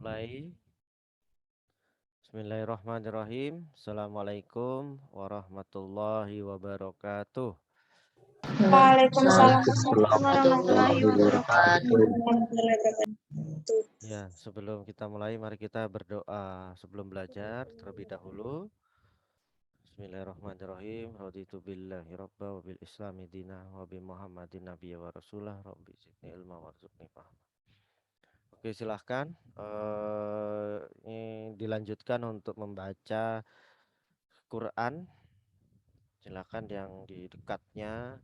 Mulai. Bismillahirrahmanirrahim. Assalamualaikum warahmatullahi wabarakatuh. Waalaikumsalam Waalaikumsalam warahmatullahi warahmatullahi wabarakatuh. wabarakatuh. Ya, sebelum kita mulai, mari kita berdoa sebelum belajar terlebih dahulu. Bismillahirrahmanirrahim. Raditu billahi rabba wa bil islami dina wa bi Muhammadin nabiyya wa rasulah. Rabbi zidni ilma warzuqni fahma. Oke, silahkan. Ini dilanjutkan untuk membaca Quran. Silahkan yang di dekatnya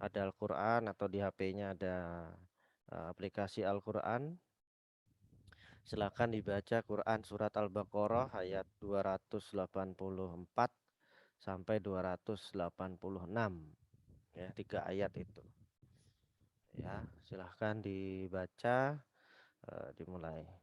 ada Al-Quran atau di HP-nya ada aplikasi Al-Quran. Silakan dibaca Quran surat Al-Baqarah ayat 284 sampai 286, ya, 3 ayat itu. Ya, silahkan dibaca, dimulai. Ya,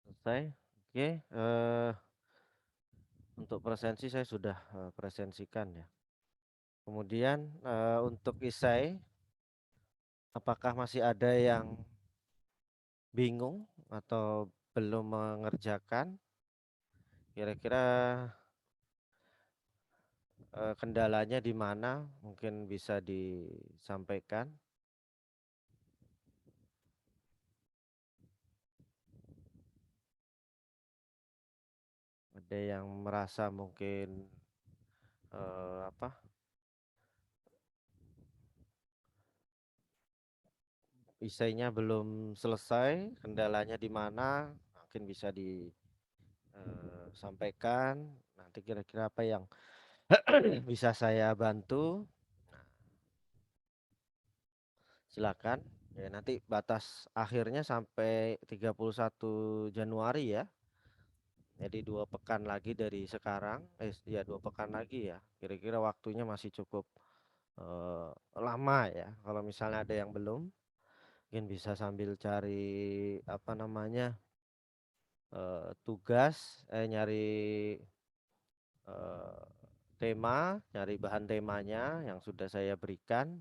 selesai. Oke, untuk presensi saya sudah presensikan, ya. Kemudian untuk isai, apakah masih ada yang bingung atau belum mengerjakan? Kira-kira kendalanya di mana? Mungkin bisa disampaikan. Ada yang merasa mungkin apa? Isainya belum selesai, kendalanya di mana? Mungkin bisa disampaikan. Nanti kira-kira apa yang bisa saya bantu? Silakan. Ya, nanti batas akhirnya sampai 31 Januari, ya. Jadi 2 pekan lagi dari sekarang, ya 2 pekan lagi, ya. Kira-kira waktunya masih cukup lama, ya. Kalau misalnya ada yang belum, mungkin bisa sambil cari apa namanya tugas, nyari eh, tema, nyari bahan temanya yang sudah saya berikan.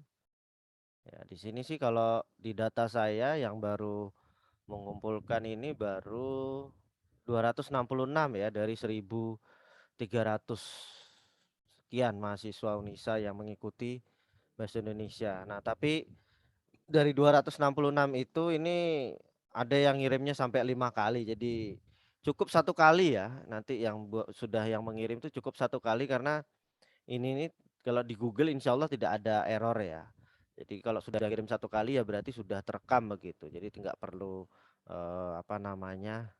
Ya, di sini sih kalau di data saya yang baru mengumpulkan ini baru 266, ya, dari 1.300 sekian mahasiswa Unisa yang mengikuti Bahasa Indonesia. Nah, tapi dari 266 itu ini ada yang ngirimnya sampai 5 kali. Jadi cukup 1 kali, ya. Nanti yang sudah yang mengirim itu cukup 1 kali karena ini nih kalau di Google insya Allah tidak ada error, ya. Jadi kalau sudah kirim 1 kali ya berarti sudah terekam begitu. Jadi tidak perlu apa namanya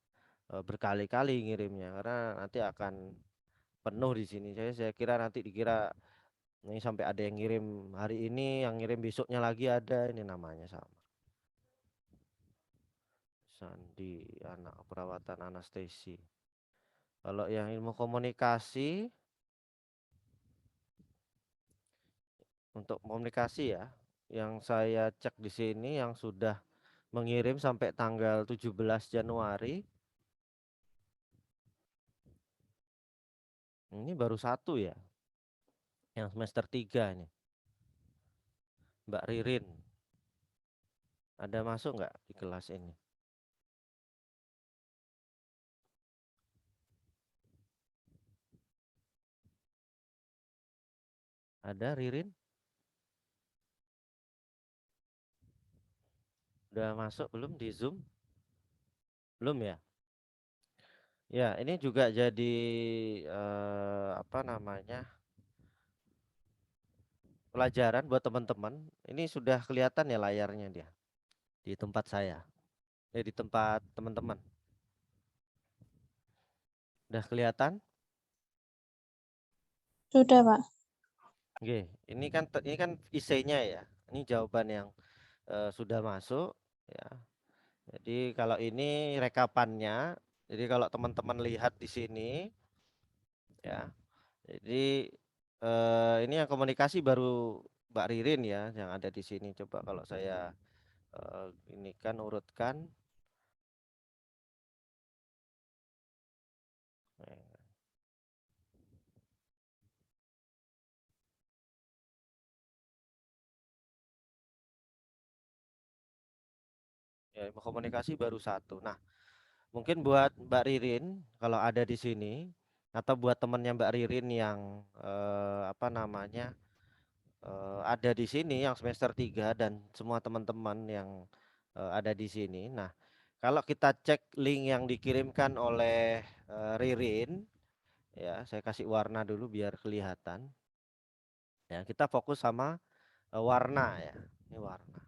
berkali-kali ngirimnya karena nanti akan penuh di sini. Saya kira nanti dikira ini sampai ada yang ngirim hari ini, yang ngirim besoknya lagi ada, ini namanya sama. Sandi anak perawatan anestesi. Kalau yang ilmu komunikasi, untuk komunikasi ya, yang saya cek di sini yang sudah mengirim sampai tanggal 17 Januari, ini baru satu ya, yang semester 3 ini, Mbak Ririn. Ada masuk nggak di kelas ini? Ada Ririn? Udah masuk belum di Zoom? Belum ya? Ya, ini juga jadi apa namanya? Pelajaran buat teman-teman. Ini sudah kelihatan ya layarnya dia di tempat saya. Di tempat teman-teman. Udah kelihatan? Sudah, Pak. Oke, ini kan isinya ya. Ini jawaban yang sudah masuk ya. Jadi kalau ini rekapannya, jadi kalau teman-teman lihat di sini ya. Jadi ini yang komunikasi baru Mbak Ririn ya yang ada di sini. Coba kalau saya ini kan urutkan. Ya, komunikasi baru satu. Nah, mungkin buat Mbak Ririn kalau ada di sini atau buat temannya Mbak Ririn yang apa namanya ada di sini yang semester 3 dan semua teman-teman yang ada di sini. Nah, kalau kita cek link yang dikirimkan oleh Ririn, ya saya kasih warna dulu biar kelihatan. Ya, kita fokus sama warna ya. Ini warna.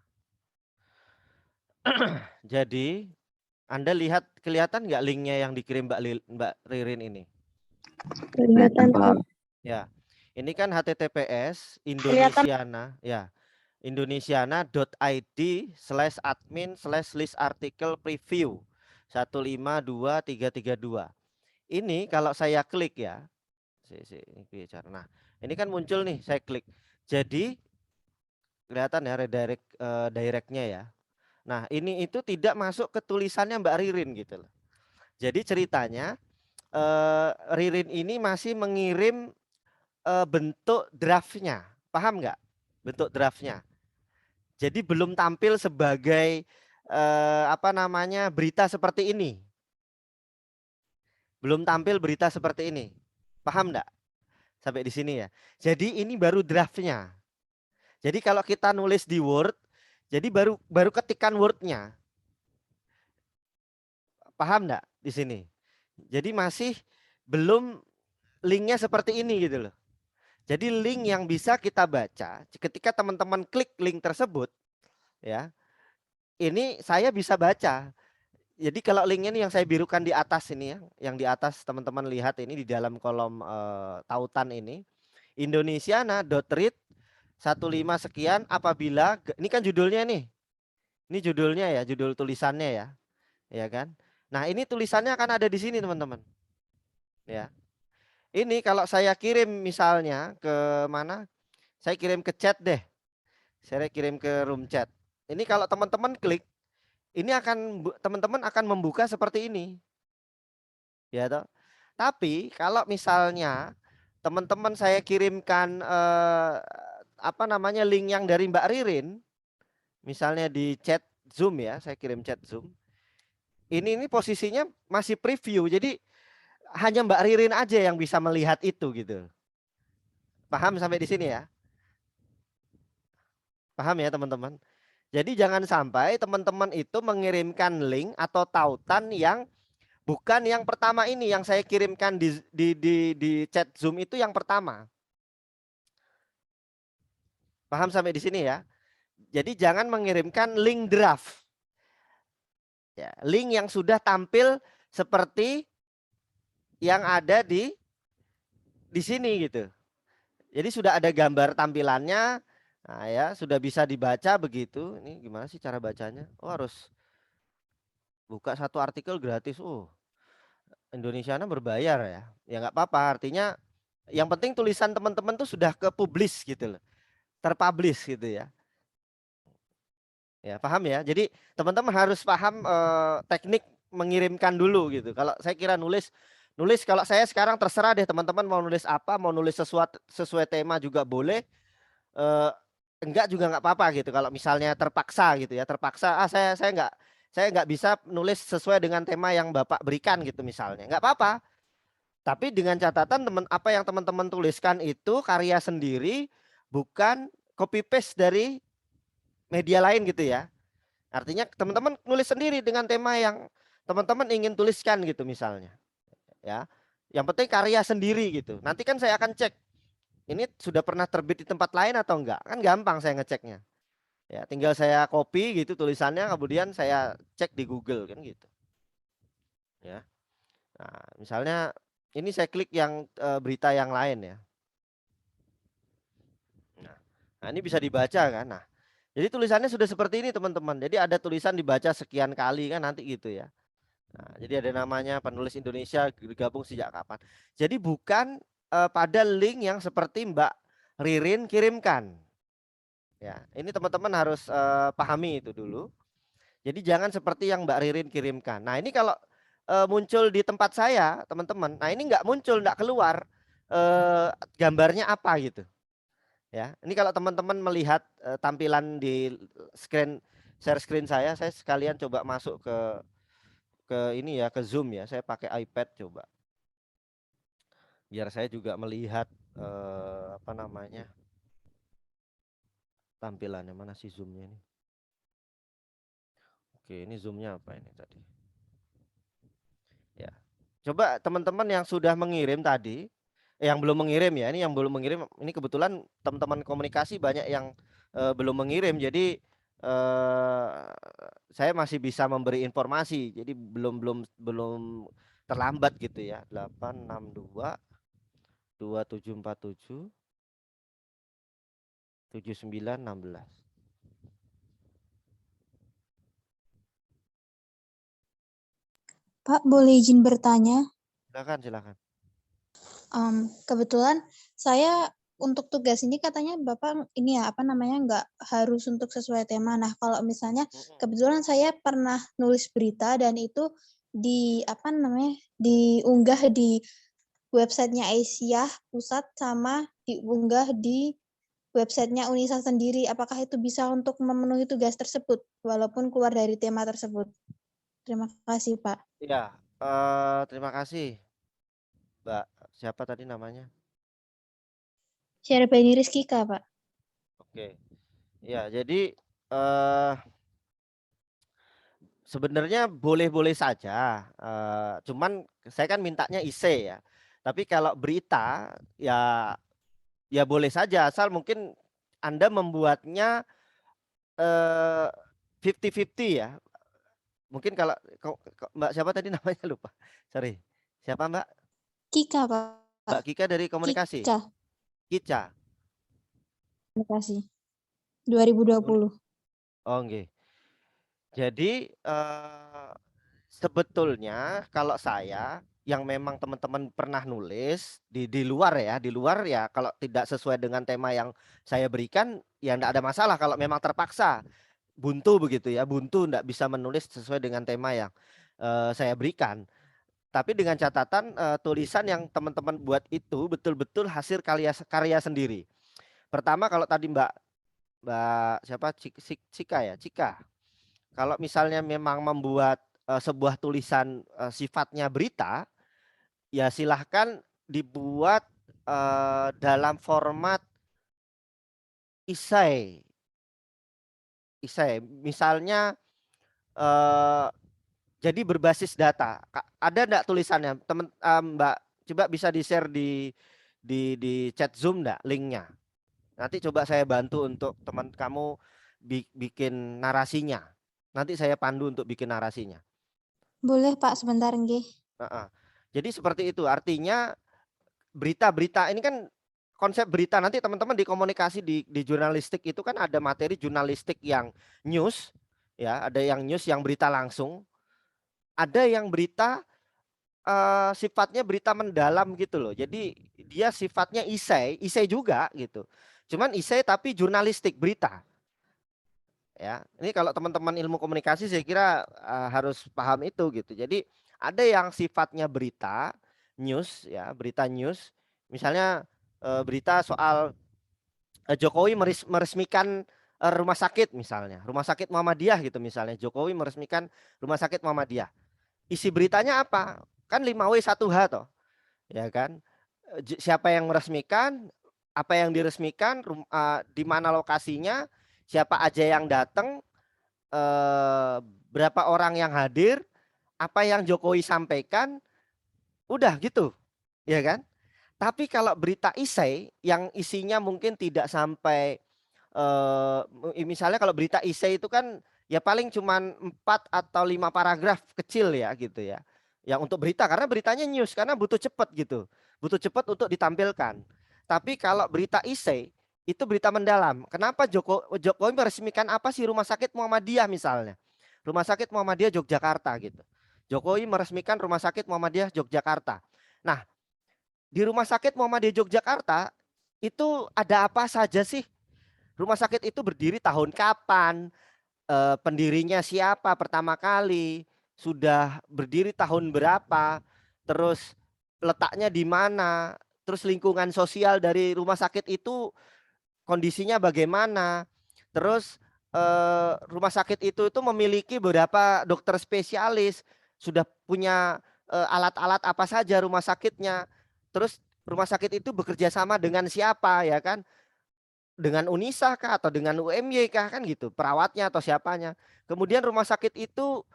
Jadi Anda lihat kelihatan nggak linknya yang dikirim Mbak Ririn ini? Kelihatan, Pak. Ya, ini kan HTTPS Indonesiana, ya, indonesiana.id/admin/list artikel preview 152.332. Ini kalau saya klik ya, ini bicara. Nah, ini kan muncul nih, saya klik. Jadi kelihatan ya redirect directnya ya. Nah, ini itu tidak masuk ke tulisannya Mbak Ririn gitu loh. Jadi ceritanya Ririn ini masih mengirim bentuk draftnya, paham nggak? Bentuk draftnya. Jadi belum tampil sebagai apa namanya berita seperti ini. Belum tampil berita seperti ini. Paham nggak? Sampai di sini ya. Jadi ini baru draftnya. Jadi kalau kita nulis di Word, jadi baru ketikan Word-nya. Paham nggak di sini? Jadi masih belum linknya seperti ini gitu loh. Jadi link yang bisa kita baca ketika teman-teman klik link tersebut ya, ini saya bisa baca. Jadi kalau linknya ini yang saya birukan di atas ini ya, yang di atas teman-teman lihat ini di dalam kolom tautan ini, indonesiana.read 15 sekian apabila ini kan judulnya nih. Ini judulnya ya, judul tulisannya ya. Ya kan? Nah, ini tulisannya akan ada di sini teman-teman. Ya. Ini kalau saya kirim misalnya ke mana? Saya kirim ke chat deh. Saya kirim ke room chat. Ini kalau teman-teman klik, ini akan teman-teman akan membuka seperti ini. Ya toh. Tapi kalau misalnya teman-teman saya kirimkan apa namanya link yang dari Mbak Ririn, misalnya di chat Zoom ya, saya kirim chat Zoom. Ini posisinya masih preview. Jadi hanya Mbak Ririn aja yang bisa melihat itu gitu. Paham sampai di sini ya? Paham ya teman-teman? Jadi jangan sampai teman-teman itu mengirimkan link atau tautan yang bukan yang pertama ini yang saya kirimkan di chat Zoom itu yang pertama. Paham sampai di sini ya? Jadi jangan mengirimkan link draft. Ya, link yang sudah tampil seperti yang ada di di sini gitu. Jadi sudah ada gambar tampilannya. Nah ya, sudah bisa dibaca begitu. Ini gimana sih cara bacanya? Oh, harus buka satu artikel gratis. Indonesiana berbayar ya. Ya nggak apa-apa. Artinya yang penting tulisan teman-teman tuh sudah ke publish gitu loh. Terpublish gitu ya. Ya, paham ya. Jadi teman-teman harus paham teknik mengirimkan dulu gitu. Kalau saya kira nulis kalau saya sekarang terserah deh teman-teman mau nulis apa, mau nulis sesuatu sesuai tema juga boleh. eh, Enggak juga nggak apa-apa gitu. Kalau misalnya terpaksa gitu ya, terpaksa saya nggak bisa nulis sesuai dengan tema yang Bapak berikan gitu misalnya. Nggak apa-apa. Tapi dengan catatan apa yang teman-teman tuliskan itu karya sendiri, bukan copy paste dari media lain gitu ya. Artinya teman-teman nulis sendiri dengan tema yang teman-teman ingin tuliskan gitu misalnya. Ya. Yang penting karya sendiri gitu. Nanti kan saya akan cek ini sudah pernah terbit di tempat lain atau enggak. Kan gampang saya ngeceknya. Ya, tinggal saya copy gitu tulisannya kemudian saya cek di Google kan gitu. Ya. Nah, misalnya ini saya klik yang berita yang lain ya. Nah, ini bisa dibaca kan. Nah, jadi tulisannya sudah seperti ini teman-teman. Jadi ada tulisan dibaca sekian kali kan nanti gitu ya. Nah, jadi ada namanya penulis Indonesia bergabung sejak kapan. Jadi bukan pada link yang seperti Mbak Ririn kirimkan. Ya, ini teman-teman harus pahami itu dulu. Jadi jangan seperti yang Mbak Ririn kirimkan. Nah, ini kalau muncul di tempat saya, teman-teman. Nah, ini nggak muncul, nggak keluar gambarnya apa gitu. Ya, ini kalau teman-teman melihat tampilan di share screen saya sekalian coba masuk ke ini ya, ke Zoom ya. Saya pakai iPad coba. Biar saya juga melihat apa namanya? Tampilannya mana sih Zoom-nya ini? Oke, ini Zoom-nya apa ini tadi? Ya. Coba teman-teman yang sudah mengirim tadi, yang belum mengirim ya, ini yang belum mengirim, ini kebetulan teman-teman komunikasi banyak yang belum mengirim, jadi eh, saya masih bisa memberi informasi, jadi belum belum belum terlambat gitu ya. 862 2747 7916. Pak, boleh izin bertanya? Silakan, silakan. Kebetulan saya untuk tugas ini katanya Bapak ini ya, apa namanya, nggak harus untuk sesuai tema. Nah, kalau misalnya kebetulan saya pernah nulis berita dan itu apa namanya, diunggah di websitenya Aisyah Pusat sama diunggah di websitenya Unisa sendiri. Apakah itu bisa untuk memenuhi tugas tersebut walaupun keluar dari tema tersebut? Terima kasih, Pak. Ya, terima kasih, Mbak. Siapa tadi namanya? Syarifani Rizkika, Pak. Oke. Ya, jadi eh sebenarnya boleh-boleh saja. Cuman saya kan mintanya ise ya. Tapi kalau berita ya ya boleh saja asal mungkin Anda membuatnya 50-50 ya. Mungkin kalau Mbak siapa tadi namanya lupa. Sorry. Siapa Mbak? Kika, Pak. Mbak Kika dari komunikasi. Kika, Kica. terima kasih. 2020. Oh, nggih. Jadi sebetulnya kalau saya yang memang teman-teman pernah nulis di luar ya kalau tidak sesuai dengan tema yang saya berikan ya enggak ada masalah kalau memang terpaksa buntu begitu ya, buntu enggak bisa menulis sesuai dengan tema yang saya berikan. Tapi dengan catatan tulisan yang teman-teman buat itu betul-betul hasil karya karya sendiri. Pertama kalau tadi Mbak Mbak siapa Cika ya, Cika. Kalau misalnya memang membuat sebuah tulisan sifatnya berita, ya silahkan dibuat dalam format isai. Isai, misalnya eh, jadi berbasis data. Ada enggak tulisannya, teman Mbak? Coba bisa di-share di chat Zoom enggak linknya? Nanti coba saya bantu untuk teman kamu bikin narasinya. Nanti saya pandu untuk bikin narasinya. Boleh, Pak, sebentar nggih. Heeh. Jadi seperti itu artinya berita-berita ini kan konsep berita, nanti teman-teman di komunikasi di jurnalistik itu kan ada materi jurnalistik yang news, ya, ada yang news yang berita langsung, ada yang berita sifatnya berita mendalam gitu loh. Jadi dia sifatnya isai juga gitu. Cuman isai tapi jurnalistik berita. Ya, ini kalau teman-teman ilmu komunikasi saya kira harus paham itu gitu. Jadi ada yang sifatnya berita news ya, berita news. Misalnya berita soal Jokowi meresmikan rumah sakit misalnya, rumah sakit Muhammadiyah gitu misalnya. Jokowi meresmikan rumah sakit Muhammadiyah. Isi beritanya apa? Kan 5W1H toh, ya kan? Siapa yang meresmikan, apa yang diresmikan, di mana lokasinya, siapa aja yang datang, eh, berapa orang yang hadir, apa yang Jokowi sampaikan, udah gitu, ya kan? Tapi kalau berita isai yang isinya mungkin tidak sampai misalnya kalau berita isai itu kan ya paling cuman 4 atau 5 paragraf kecil ya gitu ya. Yang untuk berita karena beritanya news karena butuh cepat gitu. Butuh cepat untuk ditampilkan. Tapi kalau berita isai itu berita mendalam. Kenapa Jokowi meresmikan apa sih rumah sakit Muhammadiyah misalnya? Rumah sakit Muhammadiyah Yogyakarta gitu. Jokowi meresmikan rumah sakit Muhammadiyah Yogyakarta. Nah, di rumah sakit Muhammadiyah Yogyakarta itu ada apa saja sih? Rumah sakit itu berdiri tahun kapan? Pendirinya siapa pertama kali? Sudah berdiri tahun berapa? Terus letaknya di mana? Terus lingkungan sosial dari rumah sakit itu kondisinya bagaimana? Terus rumah sakit itu memiliki beberapa dokter spesialis, sudah punya alat-alat apa saja rumah sakitnya. Terus rumah sakit itu bekerja sama dengan siapa ya kan? Dengan Unisa kah atau dengan UMY kah kan gitu, perawatnya atau siapanya. Kemudian rumah sakit itu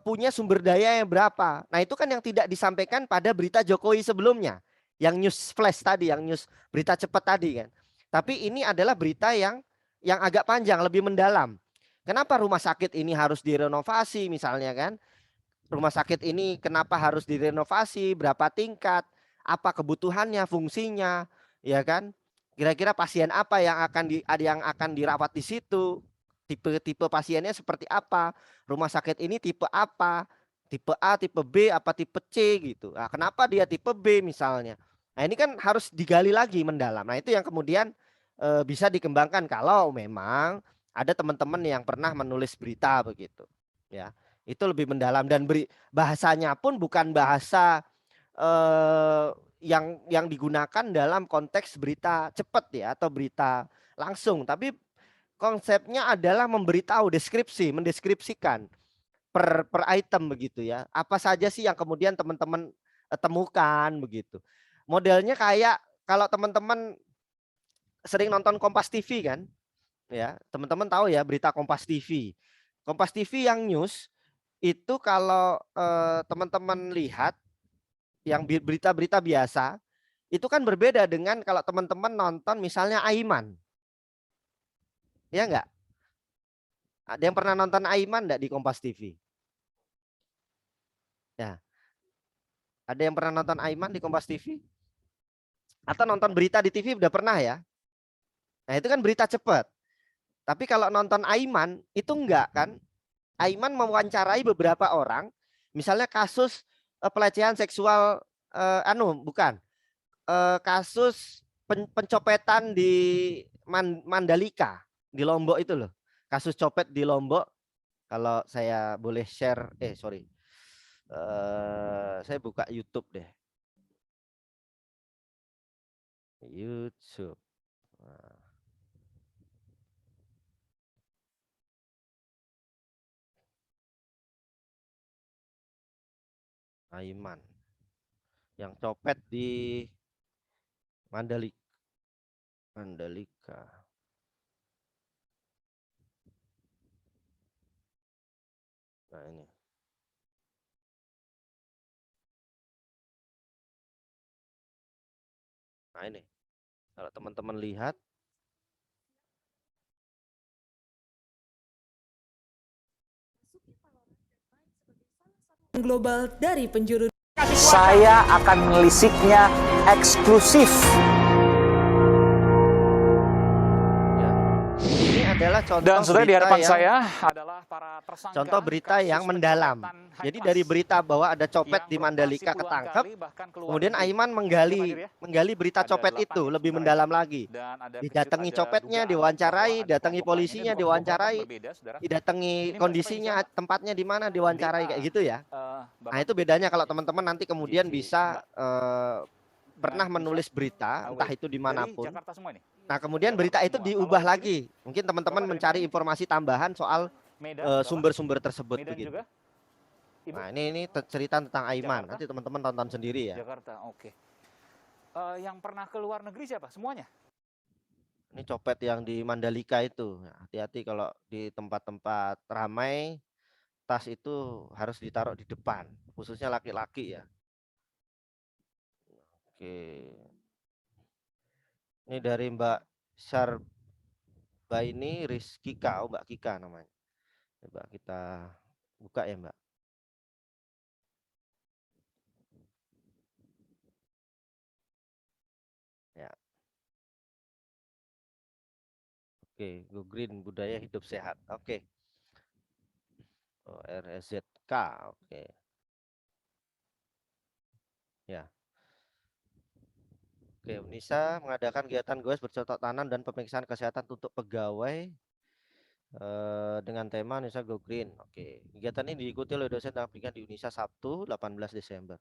punya sumber daya yang berapa. Nah, itu kan yang tidak disampaikan pada berita Jokowi sebelumnya. Yang news flash tadi, yang news berita cepat tadi kan. Tapi ini adalah berita yang agak panjang, lebih mendalam. Kenapa rumah sakit ini harus direnovasi misalnya kan? Rumah sakit ini kenapa harus direnovasi, berapa tingkat, apa kebutuhannya, fungsinya, ya kan? Kira-kira pasien apa yang akan dirawat di situ? Tipe-tipe pasiennya seperti apa? Rumah sakit ini tipe apa? Tipe A, tipe B, apa tipe C gitu. Nah, kenapa dia tipe B misalnya? Nah, ini kan harus digali lagi mendalam. Nah, itu yang kemudian bisa dikembangkan kalau memang ada teman-teman yang pernah menulis berita begitu. Ya, itu lebih mendalam dan bahasanya pun bukan bahasa eh, yang digunakan dalam konteks berita cepat ya atau berita langsung, tapi konsepnya adalah memberitahu, mendeskripsikan per item begitu ya. Apa saja sih yang kemudian teman-teman temukan begitu. Modelnya kayak kalau teman-teman sering nonton Kompas TV kan, ya teman-teman tahu ya berita Kompas TV. Kompas TV yang news itu kalau teman-teman lihat yang berita-berita biasa itu kan berbeda dengan kalau teman-teman nonton misalnya Aiman, ya enggak? Ada yang pernah nonton Aiman enggak di Kompas TV? Ya, ada yang pernah nonton Aiman di Kompas TV? Atau nonton berita di TV udah pernah ya? Nah, itu kan berita cepat. Tapi kalau nonton Aiman itu enggak kan? Aiman mewawancarai beberapa orang, misalnya kasus pelecehan seksual bukan. Kasus pencopetan di Mandalika di Lombok itu loh. Kasus copet di Lombok. Kalau saya boleh share, sorry, saya buka YouTube deh. YouTube. Nah, Aiman yang copet di Mandalika. Mandalika. Nah ini. Nah ini. Kalau teman-teman lihat. Global dari penjuru Saya akan melisiknya eksklusif. Ini adalah contoh Dan sudah di berita hadapan yang saya adalah para tersangka. contoh berita yang mendalam. Jadi dari berita bahwa ada copet di Mandalika ketangkep, kemudian Aiman menggali berita copet itu lebih mendalam lagi. Didatangi copetnya, diwawancarai, datangi polisinya, diwawancarai, didatangi kondisinya, tempatnya di mana, diwawancarai kayak gitu ya. Nah itu bedanya kalau teman-teman nanti kemudian bisa pernah menulis berita, entah itu dimanapun. Nah kemudian berita itu diubah lagi. Mungkin teman-teman mencari informasi tambahan soal sumber-sumber tersebut begitu. Nah ini cerita tentang Aiman. Nanti teman-teman tonton sendiri ya. Jakarta, oke. Yang pernah ke luar negeri siapa? Semuanya? Ini copet yang di Mandalika itu. Hati-hati kalau di tempat-tempat ramai, tas itu harus ditaruh di depan, khususnya laki-laki ya. Oke. Ini dari Mbak Syarbaini Rizkika, Mbak Kika namanya. Coba kita buka ya Mbak. Ya. Oke, Go Green budaya hidup sehat. Oke. Oh, RSZK. Oke. Ya. Oke, Unisa mengadakan kegiatan goes bercocok tanam dan pemeriksaan kesehatan untuk pegawai dengan tema Unisa Go Green. Oke. Kegiatan ini diikuti oleh dosen dan pendidikan di Unisa Sabtu 18 Desember.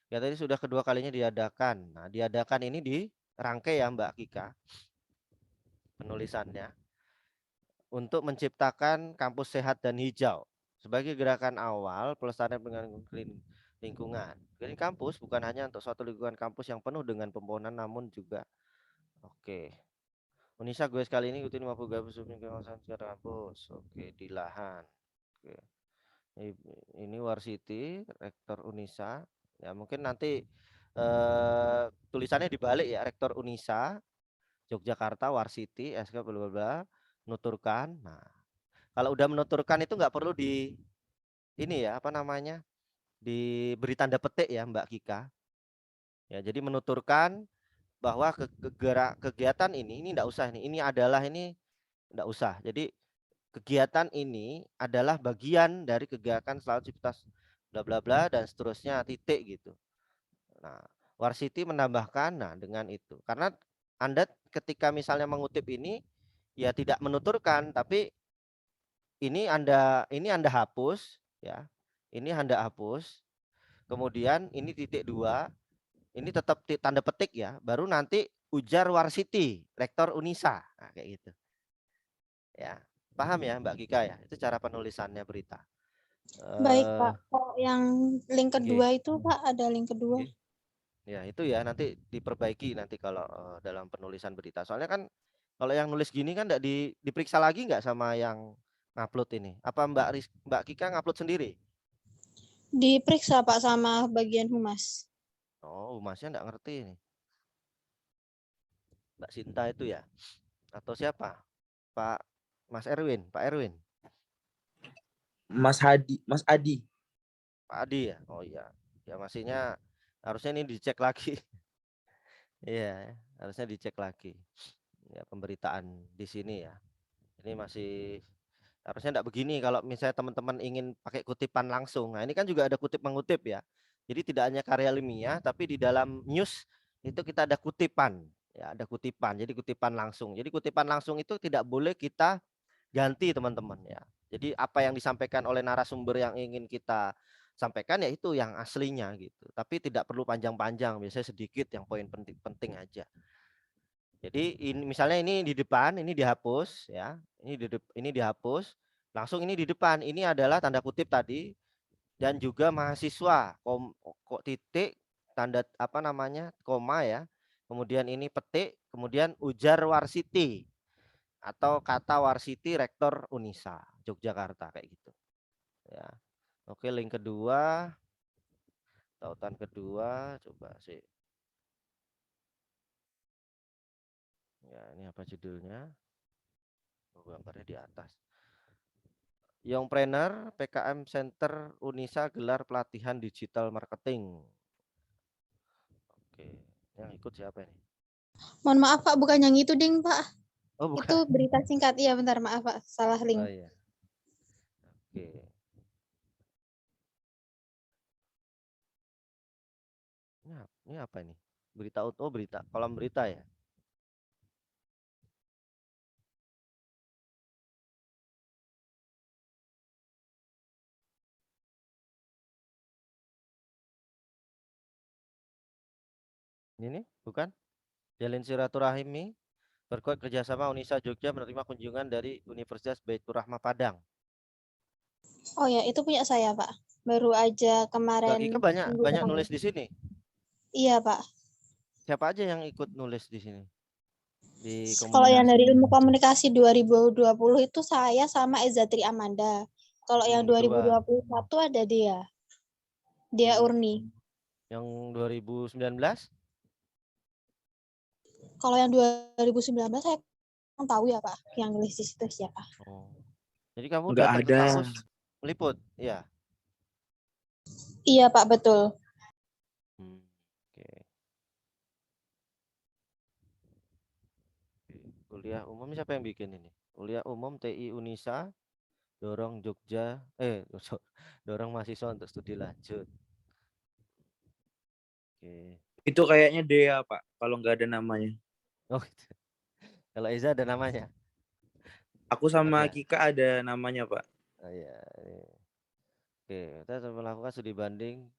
Kegiatan ini sudah kedua kalinya diadakan. Nah, diadakan ini di Rangkai ya Mbak Kika. Penulisannya untuk menciptakan kampus sehat dan hijau sebagai gerakan awal pelestarian lingkungan. Green kampus bukan hanya untuk suatu lingkungan kampus yang penuh dengan pepohonan namun juga Unisa gue sekali ini ikutin 50 gabus kawasan sekitar kampus. Di lahan. Ini Warsiti, Rektor Unisa. Ya mungkin nanti tulisannya dibalik ya, Rektor Unisa Yogyakarta Warsiti SK bla bla bla nuturkan. Nah, kalau udah menuturkan itu nggak perlu di ini ya, apa namanya? Diberi tanda petik ya, Mbak Kika. Ya, jadi menuturkan bahwa kegiatan ini enggak usah nih. Ini adalah ini enggak usah. Jadi kegiatan ini adalah bagian dari kegiatan selalu civitas bla bla bla dan seterusnya titik gitu. Nah, Warsiti menambahkan nah dengan itu. Karena Anda ketika misalnya mengutip ini ya tidak menuturkan tapi ini Anda hapus ya. Ini Anda hapus. Kemudian ini titik 2, ini tetap tanda petik ya, baru nanti ujar Warsiti, Rektor Unisa. Nah, kayak gitu. Ya, paham ya Mbak Kika ya? Itu cara penulisannya berita. Baik, Pak. Kalau yang link kedua Oke. itu, Pak, ada link kedua. Ya, itu ya nanti diperbaiki nanti kalau dalam penulisan berita. Soalnya kan kalau yang nulis gini kan enggak diperiksa lagi enggak sama yang ngupload ini? Apa Mbak Kika ngupload sendiri? Diperiksa, Pak, sama bagian humas. Oh, humasnya enggak ngerti ini. Mbak Sinta itu ya? Atau siapa? Pak Pak Erwin. Mas Adi. Pak Adi ya? Oh iya. Ya masihnya harusnya ini dicek lagi. Iya, harusnya dicek lagi. Ya pemberitaan di sini ya. Ini masih harusnya enggak begini kalau misalnya teman-teman ingin pakai kutipan langsung. Nah, ini kan juga ada kutip mengutip ya. Jadi tidak hanya karya ilmiah tapi di dalam news itu kita ada kutipan. Ya, ada kutipan. Jadi kutipan langsung. Jadi kutipan langsung itu tidak boleh kita ganti teman-teman ya. Jadi apa yang disampaikan oleh narasumber yang ingin kita sampaikan ya itu yang aslinya gitu. Tapi tidak perlu panjang-panjang, biasanya sedikit yang poin penting-penting aja. Jadi ini misalnya ini di depan, ini dihapus ya. Ini dihapus. Langsung ini di depan. Ini adalah tanda kutip tadi dan juga mahasiswa kok titik tanda apa namanya? Koma ya. Kemudian ini petik, kemudian ujar Warsiti atau kata Warsiti Rektor Unisa Yogyakarta kayak gitu ya. Oke, link kedua, tautan kedua, coba sih ya, ini apa judulnya? Gambarnya di atas. Youngpreneur PKM Center Unisa gelar pelatihan digital marketing. Oke, yang ikut siapa ini? Mohon maaf Pak, bukan yang itu ding Pak. Oh bukan. Itu berita singkat. Iya bentar, maaf Pak, salah Oh link. iya. Oke. Ini apa ini? Berita oh berita, kolom berita ya. Ini bukan? Jalin silaturahmi, perkuat kerjasama Unisa Jogja menerima kunjungan dari Universitas Baitur Rahmah Padang. Oh ya, itu punya saya Pak. Baru aja Mbak Kika kemarin minggu banyak lalu. nulis di sini. Iya Pak. Siapa aja yang ikut nulis di sini? Di Kalau yang komunikasi. dari ilmu komunikasi 2020 itu saya sama Ezatri Amanda. Kalau yang Dua. 2021 ada dia. Dia Urni. Yang 2019? Kalau yang 2019 saya kurang tahu ya Pak, yang nulis di situ siapa. Oh. Jadi kamu Nggak datang ke ada. kampus meliput, ya? Iya Pak, betul. Oke. Kuliah umum siapa yang bikin ini? Kuliah umum TI Unisa, dorong Jogja, dorong mahasiswa untuk studi lanjut. Oke. Itu kayaknya Dea, Pak, kalau nggak ada namanya. Oh, gitu. Kalau Eza ada namanya? Aku sama Ada. Kika ada namanya, Pak. Oh iya. Oke, kita melakukan studi banding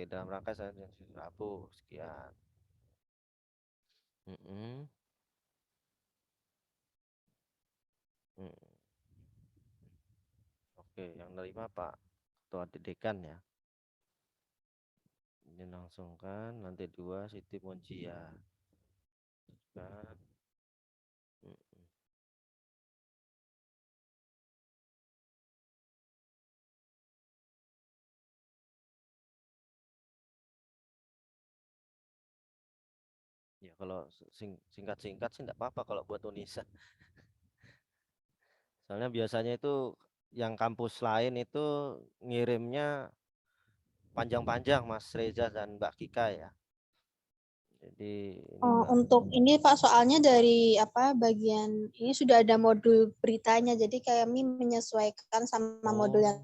dalam rangka saya Rabu sekian. Oke, yang nerima Pak Ketua Dekan ya. Ini langsungkan lantai 2 Siti Monjia. Kan. Ya kalau singkat-singkat sih enggak apa-apa kalau buat Unisa. Soalnya biasanya itu yang kampus lain itu ngirimnya panjang-panjang Mas Reza dan Mbak Kika ya. Jadi ini Untuk ini Pak, soalnya dari bagian ini sudah ada modul beritanya, jadi kami menyesuaikan sama modul yang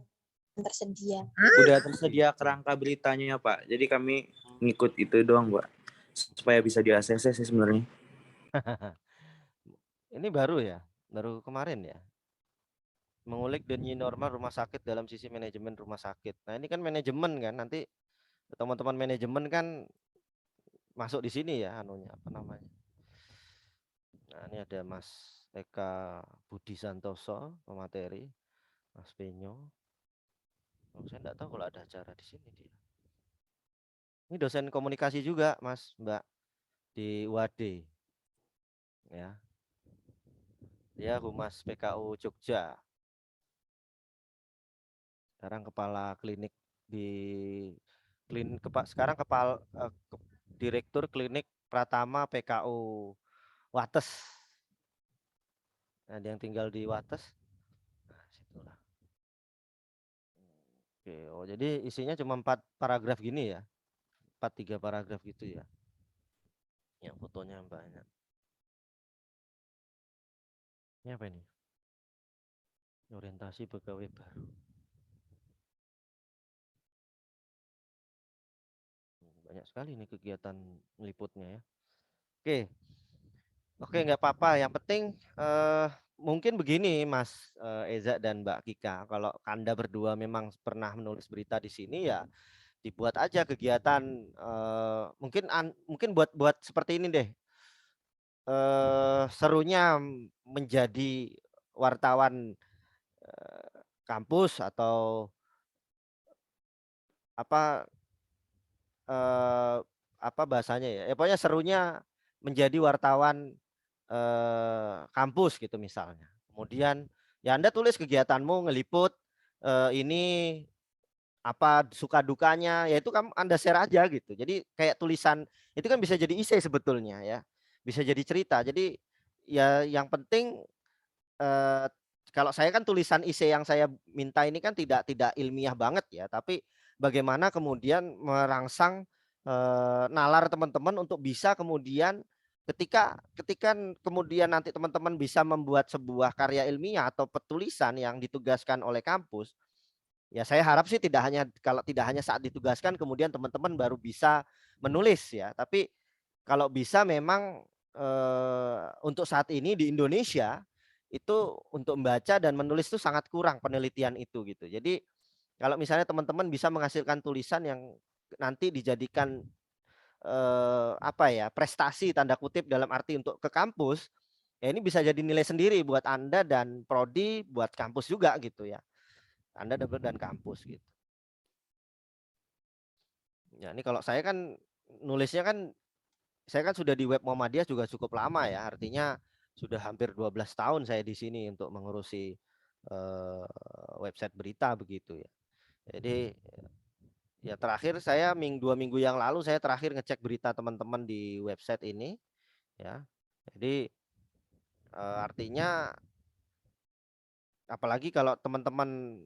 tersedia. Udah tersedia kerangka beritanya, Pak. Jadi kami ngikut itu doang, Pak. Supaya bisa di ACC sih sebenarnya. Ini baru ya, baru kemarin ya. Mengulik dan new normal rumah sakit dalam sisi manajemen rumah sakit. Nah ini kan manajemen kan, nanti teman-teman manajemen kan masuk di sini ya anunya apa namanya. Nah ini ada Mas Eka Budi Santoso pemateri, Mas Penyo. Oh, saya enggak tahu kalau ada acara di sini dia. Ini dosen komunikasi juga Mas Mbak di UAD ya. Dia Humas PKU Jogja. Sekarang kepala klinik sekarang direktur klinik Pratama PKU Wates. Nah, yang tinggal di Wates. Nah, situlah. Oke, jadi isinya cuma 4 paragraf gini ya. 3 paragraf gitu ya. Yang fotonya banyak. Ini apa ini? Orientasi pegawai baru. Banyak sekali ini kegiatan meliputnya ya. Oke, nggak apa-apa. Yang penting mungkin begini, Mas Eza dan Mbak Kika. Kalau Anda berdua memang pernah menulis berita di sini ya, dibuat aja kegiatan. Mungkin buat seperti ini deh. Serunya menjadi wartawan kampus atau apa bahasanya ya. Pokoknya serunya menjadi wartawan kampus gitu misalnya. Kemudian ya Anda tulis kegiatanmu ngeliput ini apa suka dukanya, ya itu Anda share aja gitu. Jadi kayak tulisan itu kan bisa jadi essay sebetulnya ya. Bisa jadi cerita. Jadi ya yang penting kalau saya kan tulisan essay yang saya minta ini kan tidak ilmiah banget ya, tapi bagaimana kemudian merangsang nalar teman-teman untuk bisa kemudian ketika kemudian nanti teman-teman bisa membuat sebuah karya ilmiah atau petulisan yang ditugaskan oleh kampus, ya saya harap sih tidak hanya saat ditugaskan kemudian teman-teman baru bisa menulis ya, tapi kalau bisa memang untuk saat ini di Indonesia itu untuk membaca dan menulis itu sangat kurang penelitian itu gitu. Jadi kalau misalnya teman-teman bisa menghasilkan tulisan yang nanti dijadikan apa ya, prestasi tanda kutip dalam arti untuk ke kampus, ya ini bisa jadi nilai sendiri buat Anda dan prodi, buat kampus juga gitu ya. Anda dan kampus gitu. Ya, ini kalau saya kan nulisnya kan saya kan sudah di web Muhammadiyah juga cukup lama ya, artinya sudah hampir 12 tahun saya di sini untuk mengurusi website berita begitu ya. Jadi ya terakhir saya 2 minggu yang lalu saya terakhir ngecek berita teman-teman di website ini ya. Jadi artinya apalagi kalau teman-teman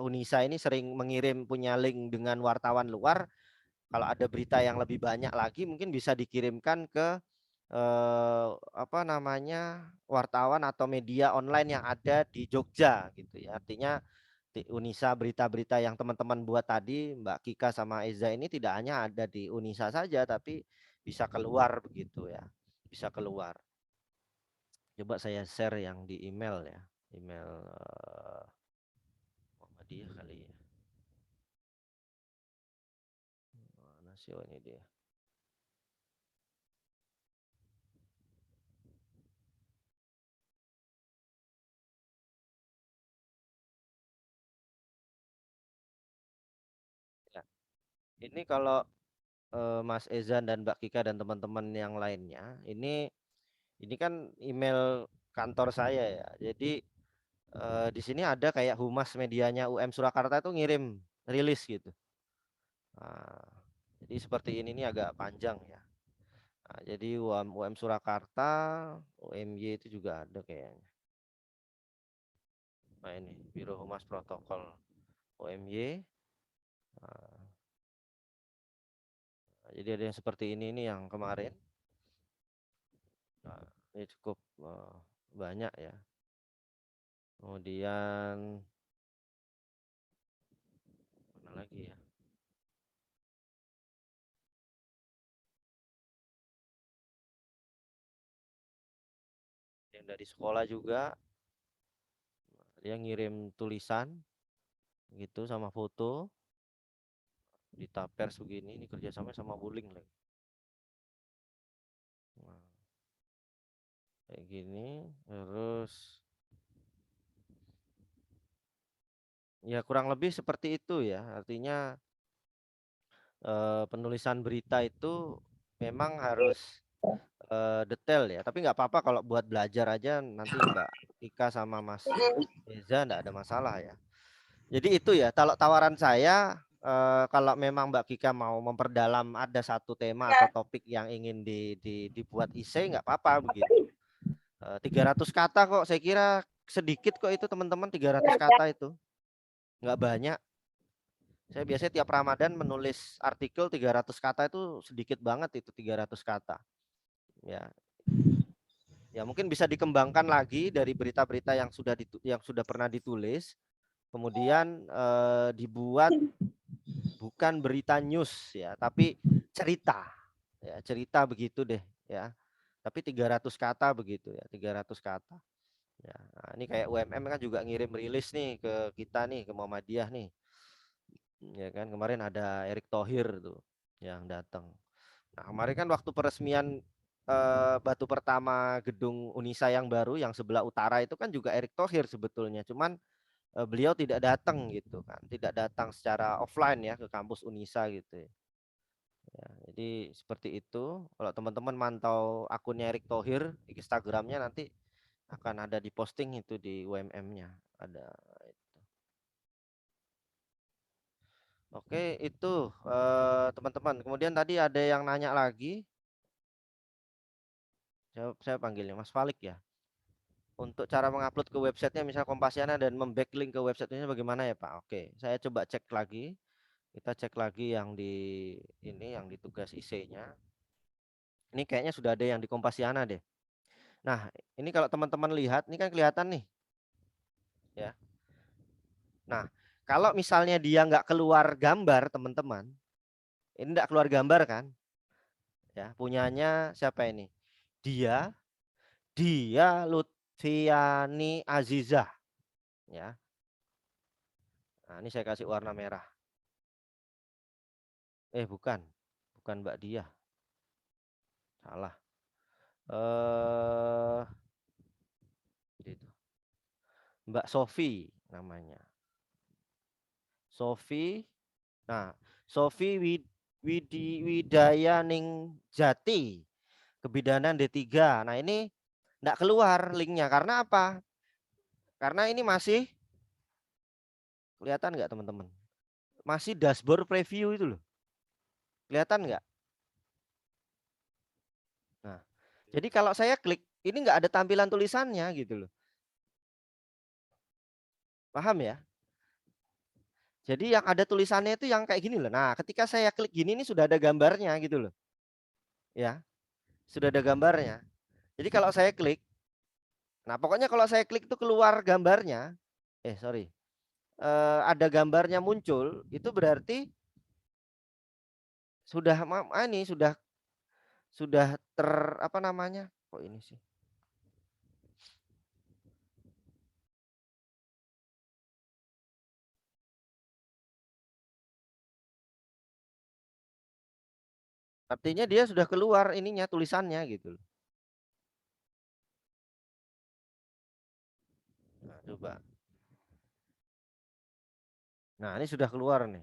Unisa ini sering mengirim punya link dengan wartawan luar, kalau ada berita yang lebih banyak lagi mungkin bisa dikirimkan ke apa namanya, wartawan atau media online yang ada di Jogja gitu ya. Artinya di Unisa berita-berita yang teman-teman buat tadi Mbak Kika sama Eza ini tidak hanya ada di Unisa saja tapi bisa keluar begitu ya. Bisa keluar. Coba saya share yang di email ya. Email Muhammadiyah kali ya. Mana sih, oh ini dia. Ya. Ini kalau Mas Ezan dan Mbak Kika dan teman-teman yang lainnya, ini kan email kantor saya ya. Jadi di sini ada kayak humas medianya UM Surakarta itu ngirim rilis gitu. Nah, jadi seperti ini agak panjang ya. Nah, jadi UM Surakarta, UMY itu juga ada kayaknya. Nah ini Biro Humas Protokol UMY. Nah, jadi ada yang seperti ini yang kemarin. Nah, ini cukup banyak ya. Kemudian mana lagi ya? Yang dari sekolah juga dia ngirim tulisan gitu sama foto di Tapers begini, ini kerjasama sama Wuling lagi. Nah, kayak gini terus ya kurang lebih seperti itu ya, artinya penulisan berita itu memang harus detail ya, tapi nggak apa-apa kalau buat belajar aja nanti Mbak Ika sama Mas Reza nggak ada masalah ya. Jadi itu ya, kalau tawaran saya kalau memang Mbak Kika mau memperdalam ada satu tema atau topik yang ingin dibuat isei nggak apa-apa begitu. 300 kata kok, saya kira sedikit kok itu teman-teman, 300 kata itu nggak banyak. Saya biasanya tiap Ramadan menulis artikel 300 kata itu sedikit banget itu 300 kata. Ya. Ya mungkin bisa dikembangkan lagi dari berita-berita yang sudah pernah ditulis, kemudian dibuat bukan berita news ya, tapi cerita. Ya, cerita begitu deh ya. Tapi 300 kata begitu ya, 300 kata. Ya, nah ini kayak UMM kan juga ngirim rilis nih ke kita nih, ke Muhammadiyah nih. Ya kan kemarin ada Erick Thohir tuh yang datang. Nah, kemarin kan waktu peresmian batu pertama gedung Unisa yang baru yang sebelah utara itu kan juga Erick Thohir sebetulnya. Cuman beliau tidak datang gitu kan. Tidak datang secara offline ya ke kampus Unisa gitu ya. Ya, jadi seperti itu. Kalau teman-teman mantau akunnya Erick Thohir di Instagramnya nanti akan ada di posting itu di UMM-nya. Ada itu. Oke, itu teman-teman. Kemudian tadi ada yang nanya lagi. Saya panggilnya Mas Falik ya. Untuk cara mengupload ke websitenya misalnya Kompasiana dan membacklink ke websitenya bagaimana ya Pak? Oke, saya coba cek lagi. Kita cek lagi yang di ini, yang di tugas IC-nya. Ini kayaknya sudah ada yang di Kompasiana deh. Nah, ini kalau teman-teman lihat, ini kan kelihatan nih. Ya. Nah, kalau misalnya dia nggak keluar gambar, teman-teman, ini nggak keluar gambar kan? Ya, punyanya siapa ini? Dia Lutfiani Azizah. Ya. Nah, ini saya kasih warna merah. Bukan. Bukan Mbak Dia. Salah. Itu. Mbak Sofi namanya. Sofi. Nah, Sofi Widayaning Jati. Kebidanan D3. Nah, ini enggak keluar linknya. Karena apa? Karena ini masih kelihatan nggak teman-teman? Masih dashboard preview itu loh. Kelihatan nggak? Nah, jadi kalau saya klik, ini nggak ada tampilan tulisannya gitu loh. Paham ya? Jadi yang ada tulisannya itu yang kayak gini loh. Nah, ketika saya klik gini, ini sudah ada gambarnya gitu loh. Ya, sudah ada gambarnya. Jadi kalau saya klik, nah pokoknya kalau saya klik itu keluar gambarnya, ada gambarnya muncul, itu berarti sudah ini sudah apa namanya? Kok ini sih? Artinya dia sudah keluar ininya tulisannya gitu loh. Nah, coba. Nah, ini sudah keluar nih.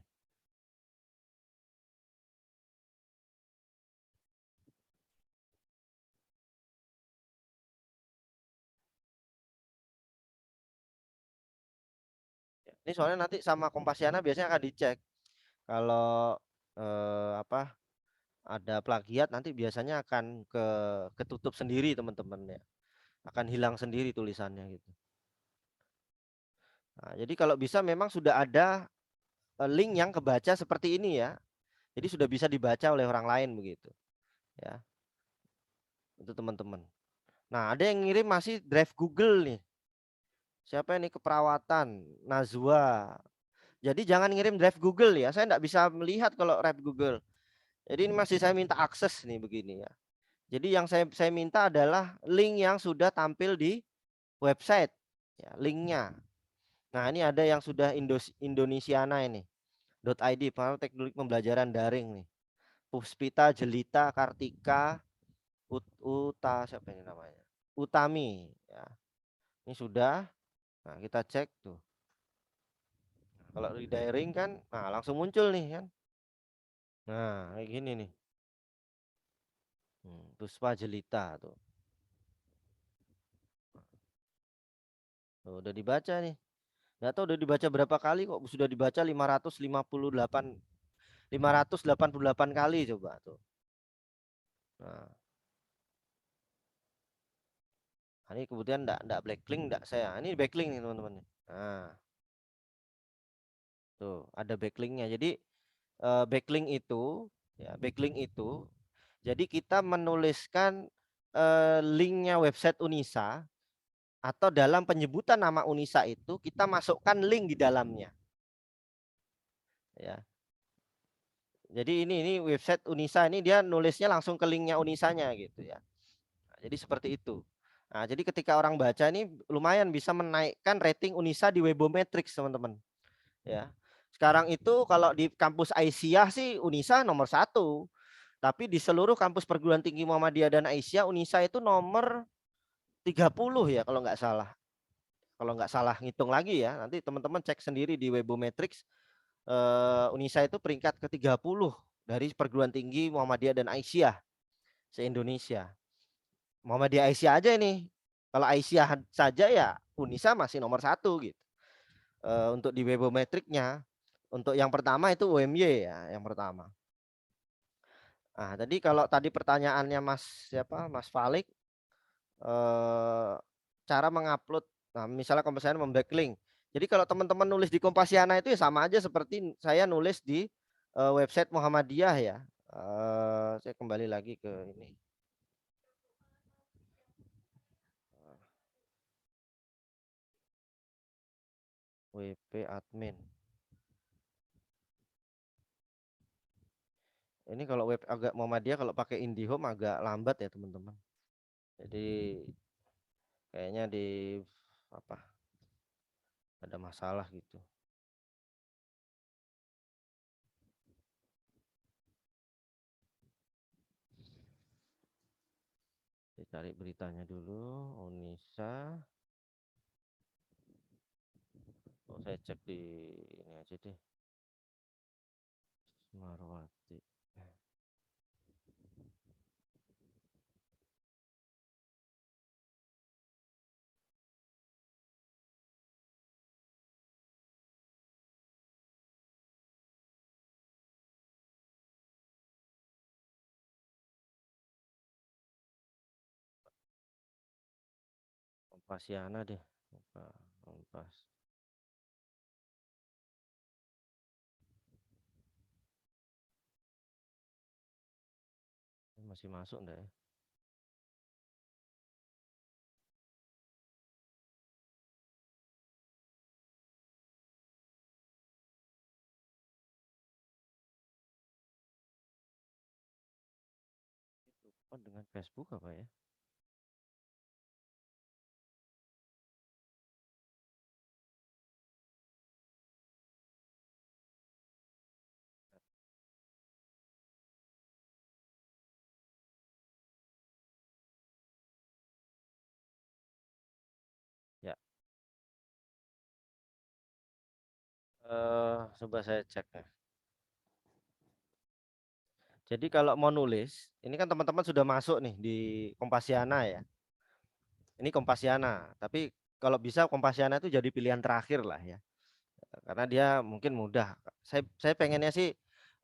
Ini soalnya nanti sama Kompasiana biasanya akan dicek. Kalau apa ada plagiat nanti biasanya akan ketutup sendiri teman-teman ya. Akan hilang sendiri tulisannya gitu. Nah, jadi kalau bisa memang sudah ada link yang kebaca seperti ini ya. Jadi sudah bisa dibaca oleh orang lain begitu. Ya. Itu teman-teman. Nah, ada yang ngirim masih drive Google nih. Siapa ini keperawatan Nazwa. Jadi jangan ngirim drive Google ya. Saya enggak bisa melihat kalau drive Google. Jadi ini masih saya minta akses nih begini ya. Jadi yang saya minta adalah link yang sudah tampil di website ya, linknya. Nah, ini ada yang sudah Indonesiana ini. .id, Pengaruh Teknologi Pembelajaran Daring nih. Puspita Jelita Kartika Uta siapa ini namanya? Utami ya. Ini sudah. Nah, kita cek tuh. Kalau rediring kan nah langsung muncul nih kan. Nah, kayak gini nih. Puspa Jelita tuh. Tuh, udah dibaca nih. Nggak tahu udah dibaca berapa kali kok sudah dibaca 588 kali coba tuh. Nah, ini kemudian enggak backlink enggak saya. Ini backlink nih teman-teman. Nah. Tuh, ada backlinknya. Jadi backlink itu ya, backlink itu jadi kita menuliskan linknya website Unisa atau dalam penyebutan nama Unisa itu kita masukkan link di dalamnya. Ya. Jadi ini website Unisa ini dia nulisnya langsung ke linknya Unisanya gitu ya. Nah, jadi seperti itu. Nah, jadi ketika orang baca ini lumayan bisa menaikkan rating Unisa di Webometrics teman-teman. Ya. Sekarang itu kalau di kampus Aisyah sih Unisa nomor 1. Tapi di seluruh kampus perguruan tinggi Muhammadiyah dan Aisyah Unisa itu nomor 30 ya kalau nggak salah. Kalau nggak salah ngitung lagi ya. Nanti teman-teman cek sendiri di Webometrics. Unisa itu peringkat ke-30 dari perguruan tinggi Muhammadiyah dan Aisyah se-Indonesia. Muhammadiyah Aisyah aja ini. Kalau Aisyah saja ya Unisa masih nomor 1 gitu. Untuk di Webometricnya. Untuk yang pertama itu UMY ya, yang pertama. Nah, tadi kalau tadi pertanyaannya Mas Falik, cara mengupload. Nah, misalnya Kompasiana membacklink. Jadi kalau teman-teman nulis di Kompasiana itu ya sama aja seperti saya nulis di website Muhammadiyah ya. Saya kembali lagi ke ini. WP admin. Ini kalau web agak Muhammadiyah kalau pakai IndiHome agak lambat ya teman-teman. Jadi kayaknya di apa? Ada masalah gitu. Saya cari beritanya dulu. Unisa. Oh, saya cek di ini aja deh. Marwati. Kompasiana deh. Kompas. Masih masuk enggak ya? Lupa dengan Facebook apa ya? Ya. Coba saya cek ya. Jadi kalau mau nulis, ini kan teman-teman sudah masuk nih di Kompasiana ya. Ini Kompasiana, tapi kalau bisa Kompasiana itu jadi pilihan terakhir lah ya. Karena dia mungkin mudah. Saya pengennya sih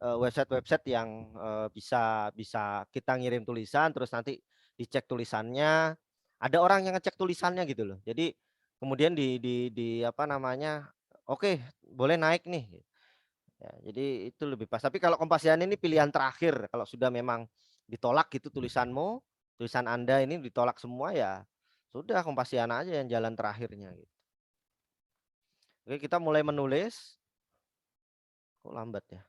website-website yang bisa bisa kita ngirim tulisan terus nanti dicek tulisannya. Ada orang yang ngecek tulisannya gitu loh. Jadi kemudian di apa namanya? Oke, boleh naik nih. Ya, jadi itu lebih pas. Tapi kalau Kompasiana ini pilihan terakhir. Kalau sudah memang ditolak gitu tulisanmu, tulisan Anda ini ditolak semua ya sudah Kompasiana aja yang jalan terakhirnya gitu. Oke, kita mulai menulis. Kok lambat ya?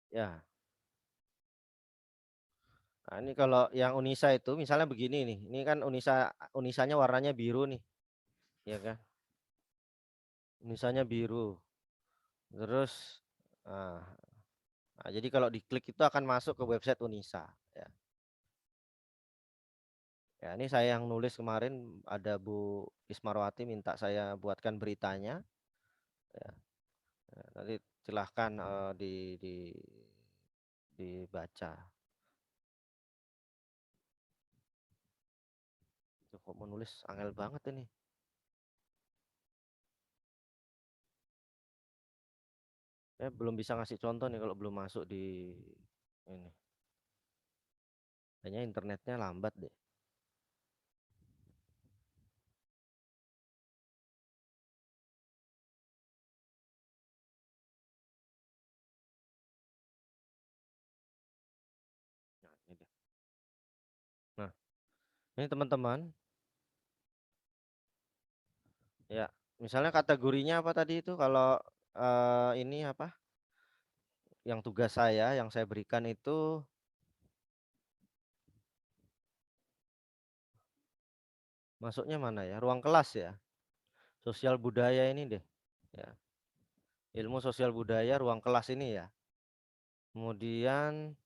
Ya. Nah, ini kalau yang Unisa itu misalnya begini nih. Ini kan Unisanya warnanya biru nih. Ya kan? Unisanya biru. Terus nah, jadi kalau diklik itu akan masuk ke website Unisa ya. Ya, ini saya yang nulis kemarin ada Bu Ismarwati minta saya buatkan beritanya. Ya. Nanti silahkan dibaca. Kok mau nulis angel banget ini. Saya belum bisa ngasih contoh nih kalau belum masuk di ini. Kayaknya internetnya lambat deh. Nah, ini deh. Nah, ini teman-teman. Ya, misalnya kategorinya apa tadi itu kalau ini apa? Yang tugas saya yang saya berikan itu masuknya mana ya? Ruang kelas ya. Sosial budaya ini deh. Ya. Ilmu sosial budaya ruang kelas ini ya. Kemudian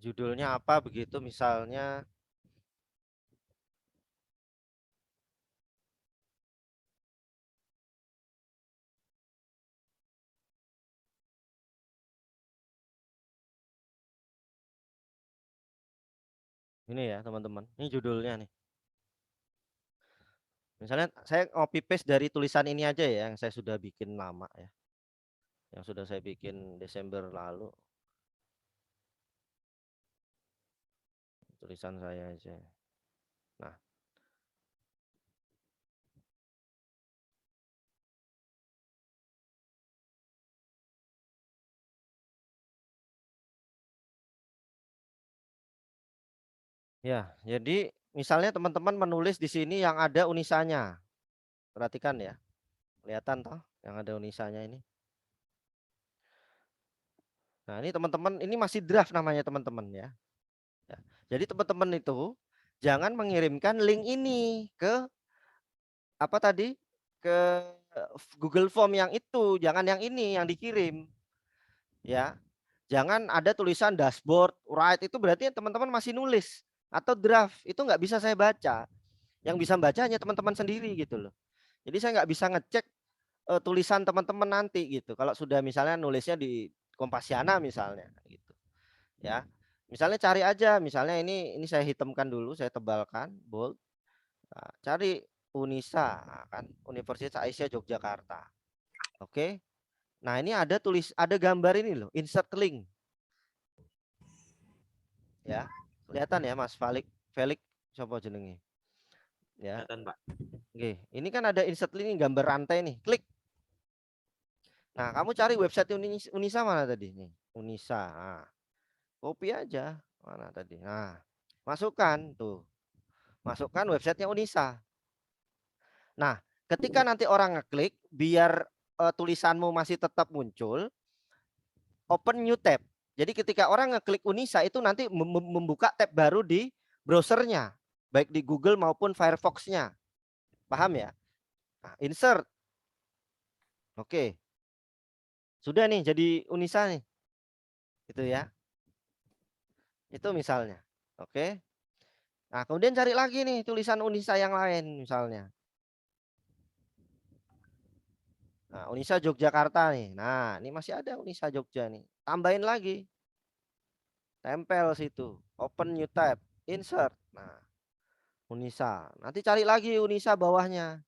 judulnya apa begitu misalnya ini ya teman-teman. Ini judulnya nih. Misalnya saya copy paste dari tulisan ini aja ya yang saya sudah bikin lama ya. Yang sudah saya bikin Desember lalu. tulisan saya aja. Nah, ya, jadi misalnya teman-teman menulis di sini yang ada unisanya. Perhatikan ya. Kelihatan toh yang ada unisanya ini. Nah, ini teman-teman, ini masih draft namanya teman-teman ya. Ya. Jadi teman-teman itu jangan mengirimkan link ini ke apa tadi? Ke Google Form yang itu, jangan yang ini yang dikirim. Ya. Jangan ada tulisan dashboard, write itu berarti teman-teman masih nulis atau draft. Itu nggak bisa saya baca. Yang bisa baca hanya teman-teman sendiri gitu loh. Jadi saya nggak bisa ngecek tulisan teman-teman nanti gitu. Kalau sudah misalnya nulisnya di Kompasiana misalnya gitu. Ya. Misalnya cari aja, misalnya ini saya hitamkan dulu, saya tebalkan bold. Nah, cari Unisa, nah, kan Universitas Aisyah Yogyakarta. Oke. Nah, ini ada ada gambar ini loh, insert link. Ya. Kelihatan ya Mas Felix siapa jenenge? Ya. Kelihatan, Pak. Oke, ini kan ada insert link gambar rantai nih. Klik. Nah, kamu cari website Unisa mana tadi nih? Unisa. Nah, copy aja. Mana tadi? Nah, masukkan tuh. Masukkan websitenya Unisa. Nah, ketika nanti orang ngeklik, biar tulisanmu masih tetap muncul, open new tab. Jadi ketika orang ngeklik Unisa itu nanti membuka tab baru di browsernya, baik di Google maupun Firefox-nya. Paham ya? Nah, insert. Oke. Sudah nih jadi Unisa nih. Itu ya. Itu misalnya. Oke. Nah, kemudian cari lagi nih tulisan Unisa yang lain misalnya. Nah, Unisa Yogyakarta nih. Nah, ini masih ada Unisa Jogja nih. Tambahin lagi. Tempel situ. Open new tab. Insert. Nah, Unisa. Nanti cari lagi Unisa bawahnya.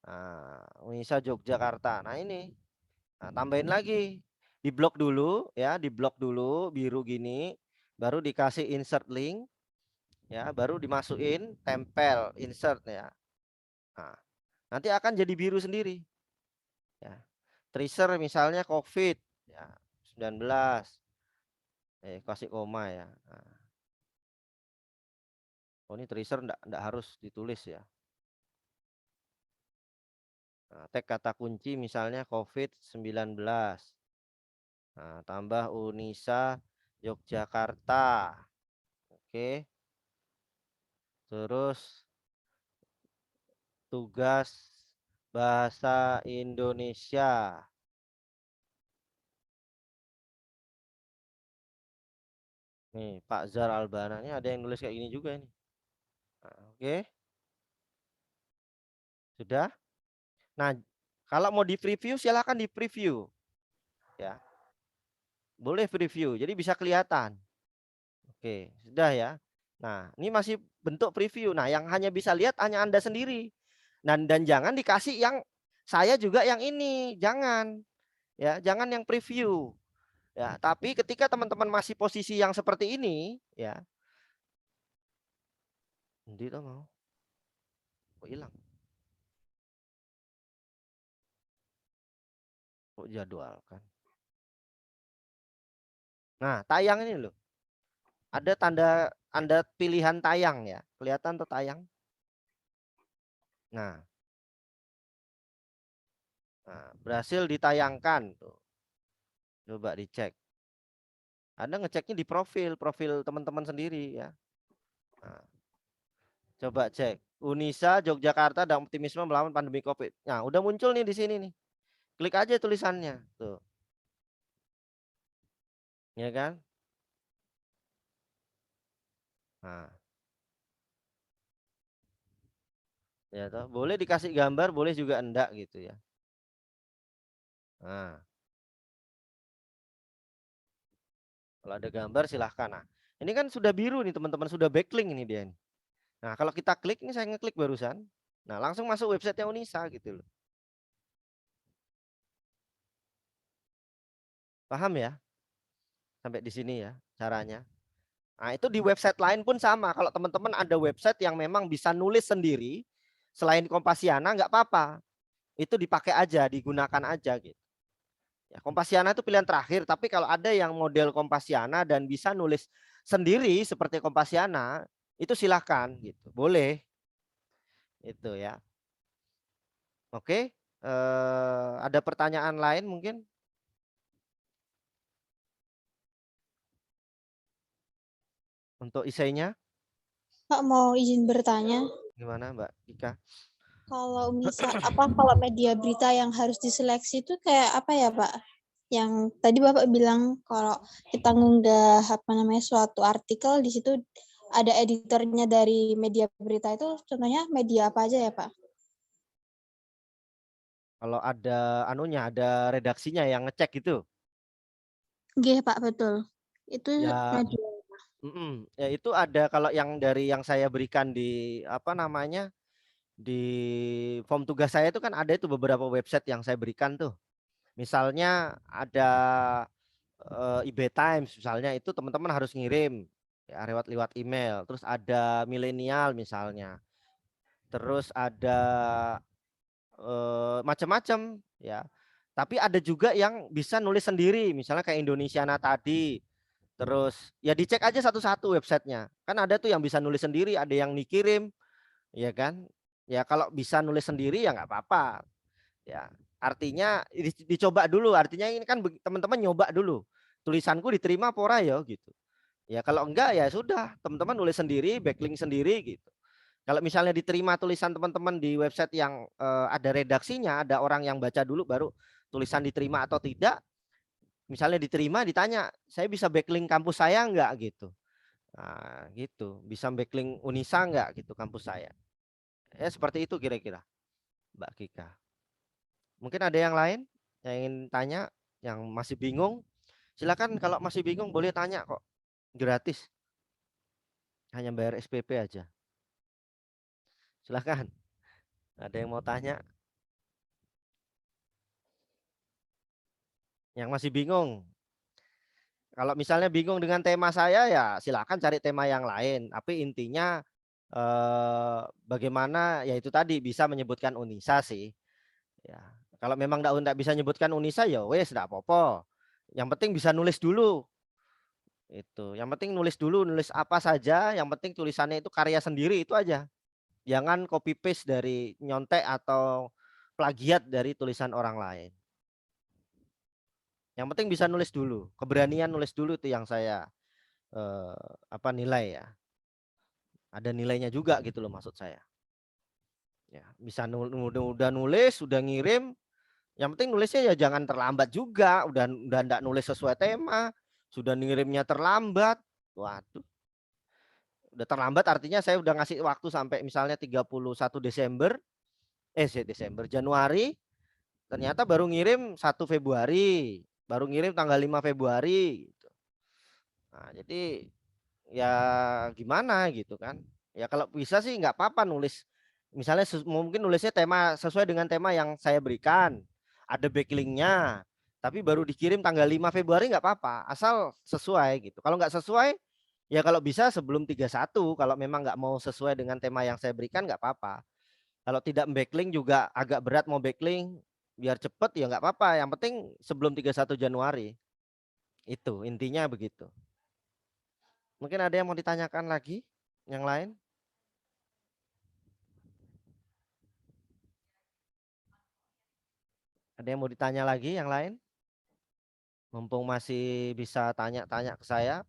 Nah, Unisa Yogyakarta. Nah, ini. Nah, tambahin lagi. Di blok dulu ya, di blok dulu biru gini. Baru dikasih insert link. Ya, baru dimasukin tempel insert ya. Nah, nanti akan jadi biru sendiri. Ya. Tracer misalnya COVID ya 19. Kasih koma ya. Nah. Oh, ini tracer enggak harus ditulis ya. Nah, tag kata kunci misalnya COVID-19. Nah, tambah Unisa Yogyakarta. Oke. Terus tugas bahasa Indonesia. Nih, Pak Zar Albana ini ada yang nulis kayak gini juga ini. Nah, oke. Sudah? Nah, kalau mau di preview silakan di preview. Ya. Boleh preview. Jadi bisa kelihatan. Oke, sudah ya. Nah, ini masih bentuk preview. Nah, yang hanya bisa lihat hanya Anda sendiri. Dan jangan dikasih yang saya juga yang ini, jangan. Ya, jangan yang preview. Ya, tapi ketika teman-teman masih posisi yang seperti ini, ya. Nanti tuh mau. Kok hilang? Kok jadwal kan? Nah, tayang ini loh. Ada tanda pilihan tayang ya. Kelihatan tuh tayang. Nah, berhasil ditayangkan tuh. Coba dicek. Anda ngeceknya di profil teman-teman sendiri ya. Nah, coba cek. Unisa Yogyakarta dan optimisme melawan pandemi Covid. Nah, udah muncul nih di sini nih. Klik aja tulisannya. Tuh. Ya kan? Nah, ya toh. Boleh dikasih gambar, boleh juga enggak gitu ya. Nah, kalau ada gambar silahkan. Nah, ini kan sudah biru nih teman-teman, sudah backlink ini dia nih. Nah, kalau kita klik, ini saya ngeklik barusan. Nah, langsung masuk websitenya Unisa gitu loh. Paham ya? Sampai di sini ya caranya. Nah, itu di website lain pun sama. Kalau teman-teman ada website yang memang bisa nulis sendiri selain Kompasiana, nggak apa-apa. Itu dipakai aja, digunakan aja gitu. Ya, Kompasiana itu pilihan terakhir, tapi kalau ada yang model Kompasiana dan bisa nulis sendiri seperti Kompasiana, itu silahkan gitu. Boleh. Itu ya. Oke. Ada pertanyaan lain mungkin? Untuk isainya Pak mau izin bertanya. gimana Mbak Ika? Kalau kalau media berita yang harus diseleksi itu kayak apa ya Pak? Yang tadi Bapak bilang kalau kita ngunggah suatu artikel di situ ada editornya dari media berita itu, contohnya media apa aja ya Pak? Kalau ada ada redaksinya yang ngecek gitu. Nggih Pak, betul. Itu Ya, media. ya itu ada kalau yang dari yang saya berikan di di form tugas saya itu kan ada itu beberapa website yang saya berikan tuh. Misalnya ada IB Times misalnya itu teman-teman harus ngirim ya lewat email. Terus ada milenial misalnya. Terus ada macam-macam ya. Tapi ada juga yang bisa nulis sendiri, misalnya kayak Indonesiana tadi. Terus ya dicek aja satu-satu websitenya. Kan ada tuh yang bisa nulis sendiri, ada yang dikirim, ya kan? Ya kalau bisa nulis sendiri ya nggak apa-apa. Ya artinya dicoba dulu. Artinya ini kan teman-teman nyoba dulu. Tulisanku diterima apa ora ya gitu. Ya kalau enggak ya sudah, teman-teman nulis sendiri, backlink sendiri gitu. Kalau misalnya diterima tulisan teman-teman di website yang ada redaksinya, ada orang yang baca dulu baru tulisan diterima atau tidak. Misalnya diterima, ditanya, saya bisa backlink kampus saya enggak gitu. Nah, gitu. Bisa backlink Unisa enggak gitu kampus saya. Ya seperti itu kira-kira, Mbak Kika. Mungkin ada yang lain yang ingin tanya, yang masih bingung. Silakan kalau masih bingung boleh tanya kok. Gratis. Hanya bayar SPP aja. Silakan. Ada yang mau tanya? Yang masih bingung. Kalau misalnya bingung dengan tema saya ya silakan cari tema yang lain. Tapi intinya bagaimana ya itu tadi bisa menyebutkan Unisa sih. Ya. Kalau memang enggak bisa menyebutkan Unisa ya wes enggak apa-apa. Yang penting bisa nulis dulu. Itu. Yang penting nulis dulu, nulis apa saja, yang penting tulisannya itu karya sendiri itu aja. Jangan copy paste dari nyontek atau plagiat dari tulisan orang lain. Yang penting bisa nulis dulu, keberanian nulis dulu itu yang saya nilai ya. Ada nilainya juga gitu loh maksud saya. Ya, bisa udah nulis, udah ngirim. Yang penting nulisnya ya jangan terlambat juga. Udah enggak nulis sesuai tema, sudah ngirimnya terlambat. Waduh. Udah terlambat artinya saya udah ngasih waktu sampai misalnya 31 Desember. Januari. Ternyata baru ngirim 1 Februari. Baru ngirim tanggal 5 Februari gitu. Nah, jadi ya gimana gitu kan. Ya kalau bisa sih nggak apa-apa nulis. Misalnya mungkin nulisnya tema sesuai dengan tema yang saya berikan. Ada backlinknya. Tapi baru dikirim tanggal 5 Februari nggak apa-apa. Asal sesuai gitu. Kalau nggak sesuai, ya kalau bisa sebelum 31. Kalau memang nggak mau sesuai dengan tema yang saya berikan nggak apa-apa. Kalau tidak backlink juga agak berat mau backlink. Biar cepet ya nggak apa-apa. Yang penting sebelum 31 Januari. Itu intinya begitu. Mungkin ada yang mau ditanyakan lagi? Yang lain? Ada yang mau ditanya lagi yang lain? Mumpung masih bisa tanya-tanya ke saya.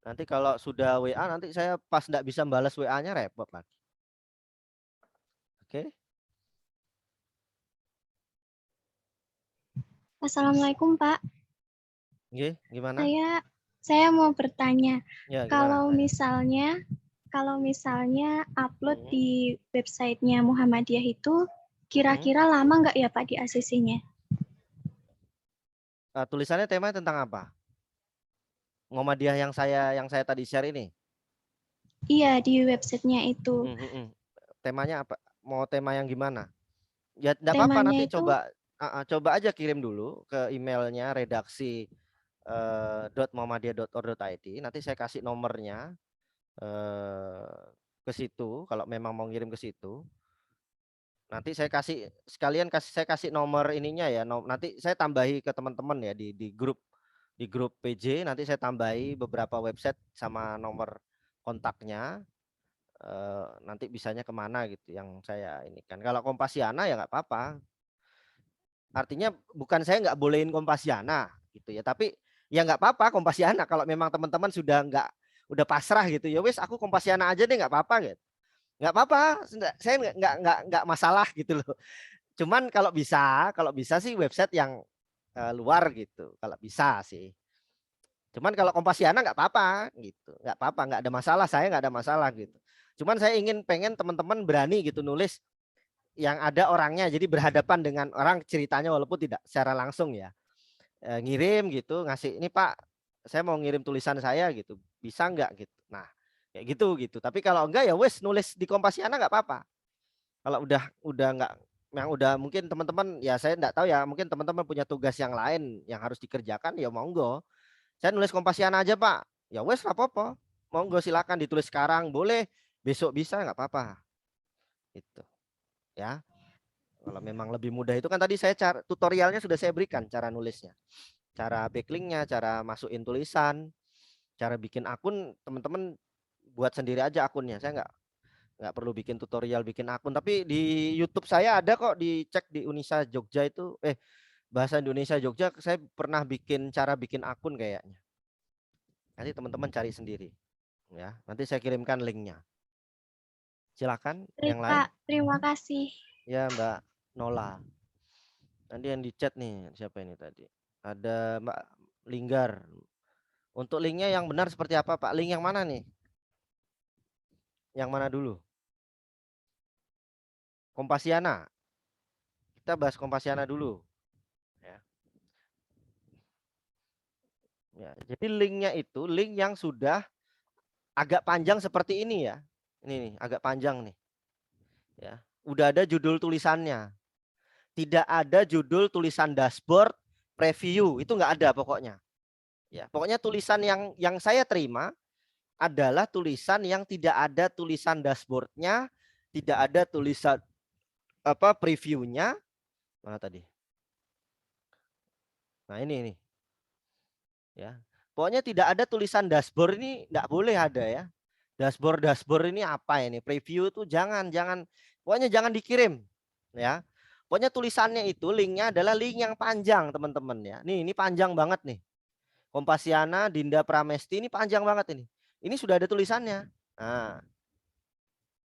Nanti kalau sudah WA nanti saya pas enggak bisa balas WA-nya repot lagi. Oke. Assalamualaikum Pak. Oke, gimana? Saya mau bertanya. Ya, Kalau gimana? misalnya upload di websitenya Muhammadiyah itu kira-kira lama nggak ya Pak di ACC-nya? Tulisannya temanya tentang apa? Muhammadiyah yang saya tadi share ini? Iya, di websitenya itu. Temanya apa? Mau tema yang gimana? Ya enggak apa-apa nanti coba aja kirim dulu ke emailnya redaksi .muhammadiyah.or.id. Nanti saya kasih nomornya ke situ. Kalau memang mau ngirim ke situ, nanti saya kasih sekalian saya kasih nomor ininya ya. Nanti saya tambahi ke teman-teman ya di grup PJ. Nanti saya tambahi beberapa website sama nomor kontaknya. Nanti bisanya kemana gitu yang saya ini kan. Kalau Kompasiana ya nggak apa-apa. Artinya bukan saya nggak bolehin Kompasiana gitu ya, tapi ya nggak apa-apa Kompasiana kalau memang teman-teman sudah udah pasrah gitu ya wes aku Kompasiana aja deh nggak apa-apa gitu. Nggak apa-apa, saya nggak masalah gitu loh. Cuman kalau bisa sih website yang luar gitu, kalau bisa sih. Cuman kalau Kompasiana nggak apa-apa gitu, nggak apa-apa, nggak ada masalah, saya nggak ada masalah gitu. Cuman saya pengen teman-teman berani gitu nulis yang ada orangnya, jadi berhadapan dengan orang ceritanya walaupun tidak secara langsung ya. Ngirim gitu, ngasih ini Pak, saya mau ngirim tulisan saya gitu, bisa nggak gitu. Nah kayak gitu. Tapi kalau enggak ya wes nulis di Kompasiana nggak apa-apa. Kalau udah nggak, yang udah mungkin teman-teman ya saya nggak tahu ya, mungkin teman-teman punya tugas yang lain yang harus dikerjakan ya monggo. Saya nulis Kompasiana aja Pak, ya wes apa-apa, monggo silakan ditulis sekarang boleh, besok bisa nggak apa-apa. Itu ya. Kalau memang lebih mudah itu kan tadi saya tutorialnya sudah saya berikan cara nulisnya, cara backlinknya, cara masukin tulisan, cara bikin akun teman-teman buat sendiri aja akunnya. Saya nggak perlu bikin tutorial bikin akun. Tapi di YouTube saya ada kok, dicek di Unisa Jogja itu bahasa Indonesia Jogja saya pernah bikin cara bikin akun kayaknya. Nanti teman-teman cari sendiri ya. Nanti saya kirimkan linknya. Silakan yang lain. Pak, terima kasih. Ya Mbak Nola. Nanti yang di chat nih siapa ini tadi? Ada Mbak Linggar. Untuk linknya yang benar seperti apa Pak? Link yang mana nih? Yang mana dulu? Kompasiana. Kita bahas Kompasiana dulu. Ya. Ya, jadi linknya itu link yang sudah agak panjang seperti ini ya. Ini nih, agak panjang nih. Ya, udah ada judul tulisannya. Tidak ada judul tulisan dashboard preview, itu nggak ada pokoknya. Ya, pokoknya tulisan yang saya terima adalah tulisan yang tidak ada tulisan dashboardnya, tidak ada tulisan previewnya. Mana tadi? Nah ini nih. Ya, pokoknya tidak ada tulisan dashboard, ini nggak boleh ada ya. Dashboard ini apa ini? Preview itu jangan, pokoknya jangan dikirim ya. Pokoknya tulisannya itu linknya adalah link yang panjang teman-teman ya. Ini panjang banget nih. Kompasiana Dinda Pramesti ini panjang banget ini. Ini sudah ada tulisannya. Nah,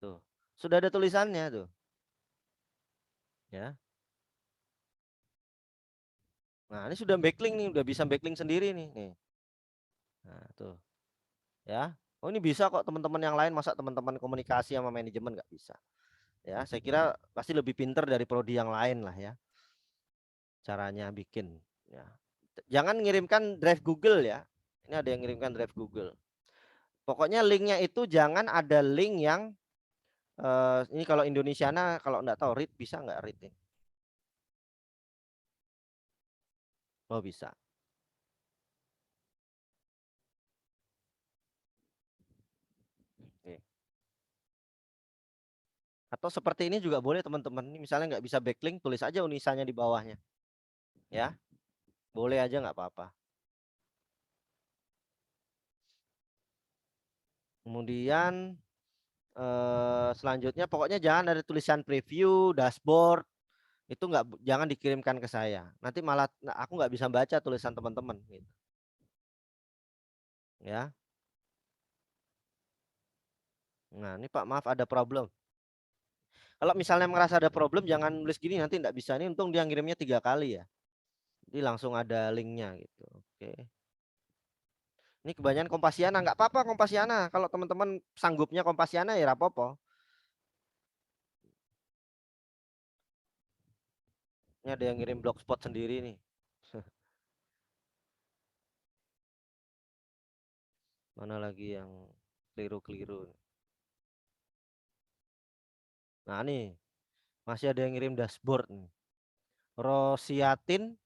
tuh sudah ada tulisannya tuh. Ya. Nah ini sudah backlink nih, udah bisa backlink sendiri nih. Nah tuh ya. Oh ini bisa kok teman-teman yang lain, masa teman-teman komunikasi sama manajemen nggak bisa? Ya saya kira pasti lebih pinter dari prodi yang lain lah ya. Caranya bikin ya. Jangan ngirimkan drive Google ya. Ini ada yang ngirimkan drive Google. Pokoknya linknya itu jangan ada link yang ini kalau Indonesiana, kalau nggak tahu read bisa nggak read ini? Oh bisa. Oke. Atau seperti ini juga boleh teman-teman. Ini misalnya nggak bisa backlink, tulis aja unisanya di bawahnya. Ya, boleh aja nggak apa-apa. Kemudian selanjutnya pokoknya jangan ada tulisan preview, dashboard, itu jangan dikirimkan ke saya. Nanti malah aku nggak bisa baca tulisan teman-teman. Gitu. Ya. Nah ini Pak maaf ada problem. Kalau misalnya merasa ada problem jangan nulis gini nanti nggak bisa. Ini untung dia ngirimnya 3 kali ya. Jadi langsung ada linknya gitu. Oke. Ini kebanyakan Kompasiana, nggak apa-apa Kompasiana. Kalau teman-teman sanggupnya Kompasiana ya rapopo. Ini ada yang ngirim blogspot sendiri nih. Mana lagi yang keliru-keliru. Nah nih masih ada yang ngirim dashboard nih. Rosiatin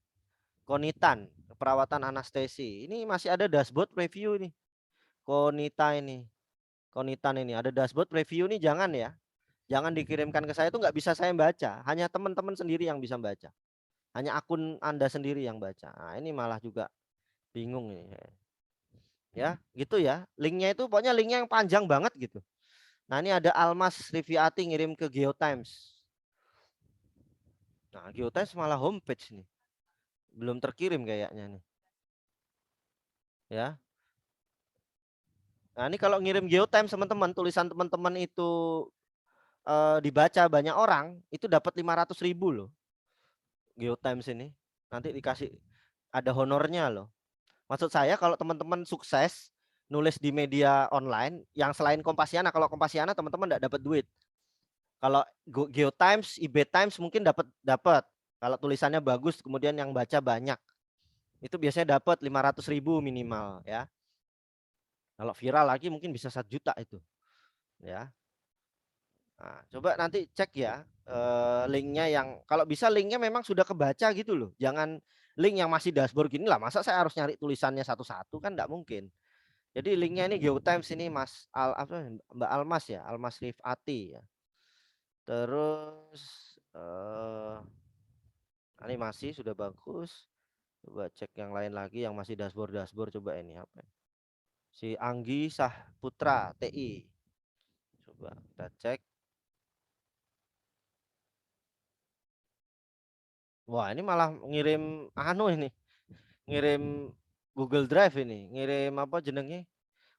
Konitan. keperawatan anestesi. Ini masih ada dashboard review nih. Konitan ini ada dashboard review nih, jangan ya. Jangan dikirimkan ke saya, itu nggak bisa saya baca. Hanya teman-teman sendiri yang bisa baca. Hanya akun Anda sendiri yang baca. Nah, ini malah juga bingung ini. Ya, gitu ya. Linknya itu pokoknya linknya yang panjang banget gitu. Nah, ini ada Almas Riviati ngirim ke Geotimes. Nah, Geotimes malah homepage nih. Belum terkirim kayaknya nih. Ya. Nah, ini kalau ngirim Geotimes teman-teman, tulisan teman-teman itu dibaca banyak orang, itu dapat 500.000 loh. Geotimes ini. Nanti dikasih ada honornya loh. Maksud saya kalau teman-teman sukses nulis di media online yang selain Kompasiana, kalau Kompasiana teman-teman enggak dapat duit. Kalau Geotimes, IB Times mungkin dapat. Kalau tulisannya bagus kemudian yang baca banyak. Itu biasanya dapat 500.000 minimal ya. Kalau viral lagi mungkin bisa 1 juta itu. Ya. Nah, coba nanti cek ya linknya yang kalau bisa linknya memang sudah kebaca gitu loh. Jangan link yang masih dashboard gini lah. Masa saya harus nyari tulisannya satu-satu, kan enggak mungkin. Jadi linknya ini Geotimes ini Mbak Almas ya, Almas Rifati ya. Terus animasi sudah bagus. Coba cek yang lain lagi yang masih dashboard coba ini apa? Si Anggi Sahputra TI. Coba kita cek. Wah, ini malah ngirim ini. Ngirim Google Drive ini, ngirim apa jenengnya?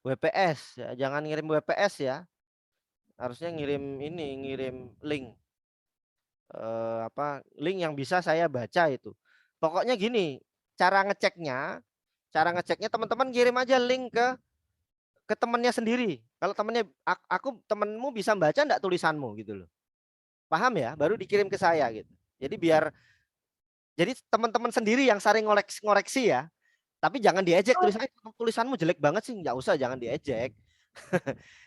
WPS ya, jangan ngirim WPS ya. Harusnya ngirim ini, ngirim link. Link yang bisa saya baca itu. Pokoknya gini, cara ngeceknya teman-teman kirim aja link ke temennya sendiri. Kalau temennya temenmu bisa baca enggak tulisanmu gitu loh. Paham ya? Baru dikirim ke saya gitu. Jadi teman-teman sendiri yang saling ngoreksi ya. Tapi jangan diejek tulisanmu jelek banget sih, enggak usah, jangan diejek.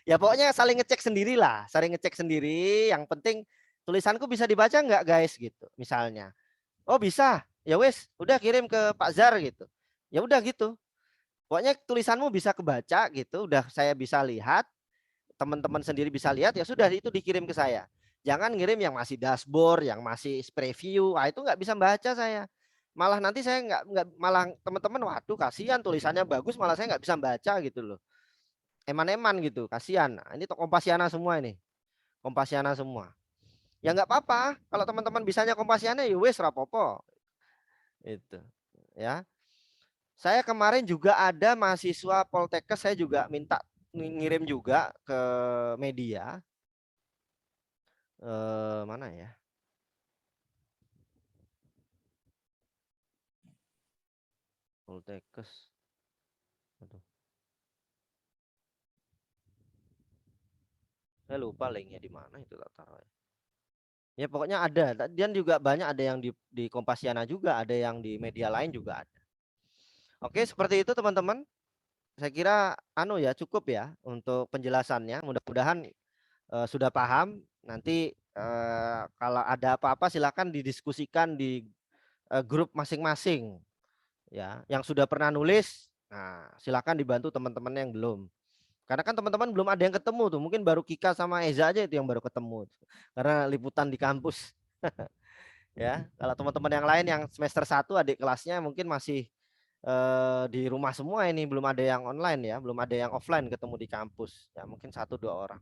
Ya pokoknya saling ngecek sendirilah, saling ngecek sendiri. Yang penting tulisanku bisa dibaca enggak guys gitu. Misalnya, oh bisa, ya wes, udah kirim ke Pak Zar gitu. Ya udah gitu. Pokoknya tulisanmu bisa kebaca gitu, udah saya bisa lihat, teman-teman sendiri bisa lihat, ya sudah itu dikirim ke saya. Jangan ngirim yang masih dashboard, yang masih preview, itu nggak bisa baca saya. Malah nanti saya nggak malah teman-teman, waduh kasihan tulisannya bagus, malah saya nggak bisa baca gitu loh. Eman-eman gitu, kasihan. Nah, ini Kompasiana semua ini, Kompasiana semua. Ya nggak apa-apa, kalau teman-teman bisanya Kompasiana, ya wes rapopo. Itu, ya. Saya kemarin juga ada mahasiswa Poltekkes, saya juga minta ngirim juga ke media. Mana ya? Poltekkes. Aduh. Saya lupa linknya di mana itu tak taruh ya. Ya pokoknya ada. Dan juga banyak ada yang di Kompasiana juga, ada yang di media lain juga ada. Oke, seperti itu teman-teman. Saya kira ya cukup ya untuk penjelasannya. Mudah-mudahan sudah paham. Nanti kalau ada apa-apa silakan didiskusikan di grup masing-masing ya. Yang sudah pernah nulis, nah silakan dibantu teman-teman yang belum. Karena kan teman-teman belum ada yang ketemu tuh. Mungkin baru Kika sama Eza aja itu yang baru ketemu. Karena liputan di kampus. Ya, kalau teman-teman yang lain yang semester 1 adik kelasnya mungkin masih di rumah semua ini, belum ada yang online ya, belum ada yang offline ketemu di kampus. Ya, mungkin 1-2 orang.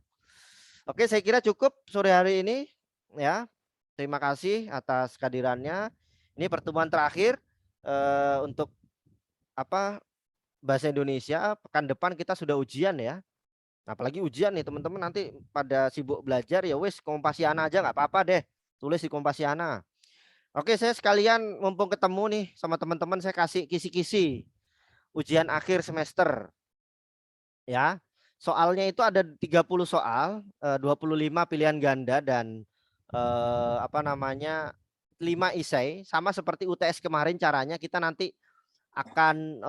Oke, saya kira cukup sore hari ini ya. Terima kasih atas kehadirannya. Ini pertemuan terakhir untuk bahasa Indonesia. Pekan depan kita sudah ujian ya. Apalagi ujian nih teman-teman, nanti pada sibuk belajar ya wes Kompasiana aja nggak apa-apa deh. Tulis di Kompasiana. Oke, saya sekalian mumpung ketemu nih sama teman-teman, saya kasih kisi-kisi ujian akhir semester. Ya. Soalnya itu ada 30 soal, 25 pilihan ganda dan 5 esai, sama seperti UTS kemarin. Caranya kita nanti akan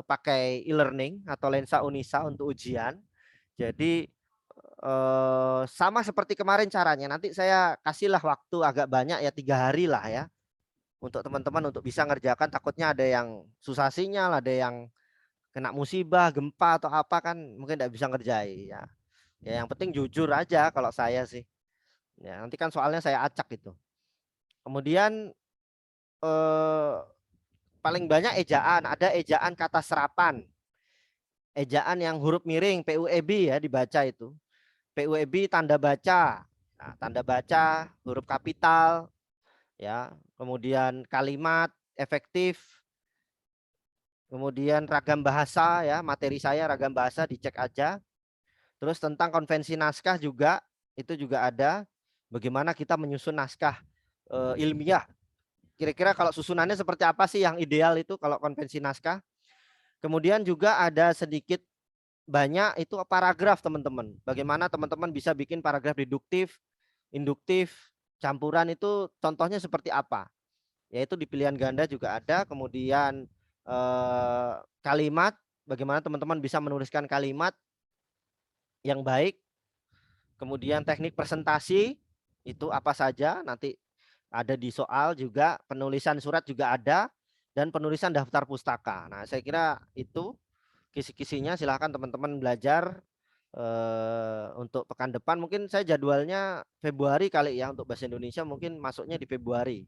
pakai e-learning atau lensa Unisa untuk ujian. Jadi sama seperti kemarin caranya. Nanti saya kasihlah waktu agak banyak ya, 3 hari lah ya. untuk teman-teman untuk bisa ngerjakan, takutnya ada yang susah sinyal, ada yang kena musibah, gempa atau apa kan mungkin tidak bisa ngerjain ya. Ya yang penting jujur aja kalau saya sih. Ya, nanti kan soalnya saya acak gitu. Kemudian paling banyak ejaan, ada ejaan kata serapan. Ejaan yang huruf miring, PUEB ya dibaca itu. PUEB tanda baca. Nah, tanda baca huruf kapital ya. Kemudian kalimat efektif. Kemudian ragam bahasa ya, materi saya ragam bahasa dicek aja. Terus tentang konvensi naskah juga itu juga ada bagaimana kita menyusun naskah ilmiah. Kira-kira kalau susunannya seperti apa sih yang ideal itu kalau konvensi naskah? Kemudian juga ada sedikit banyak itu paragraf teman-teman. Bagaimana teman-teman bisa bikin paragraf deduktif, induktif, campuran itu contohnya seperti apa? Yaitu di pilihan ganda juga ada. Kemudian kalimat, bagaimana teman-teman bisa menuliskan kalimat yang baik. Kemudian teknik presentasi itu apa saja nanti ada di soal juga, penulisan surat juga ada, dan penulisan daftar pustaka. Nah, saya kira itu kisi-kisinya. Silahkan teman-teman belajar untuk pekan depan. Mungkin saya jadwalnya Februari kali ya, untuk bahasa Indonesia mungkin masuknya di Februari.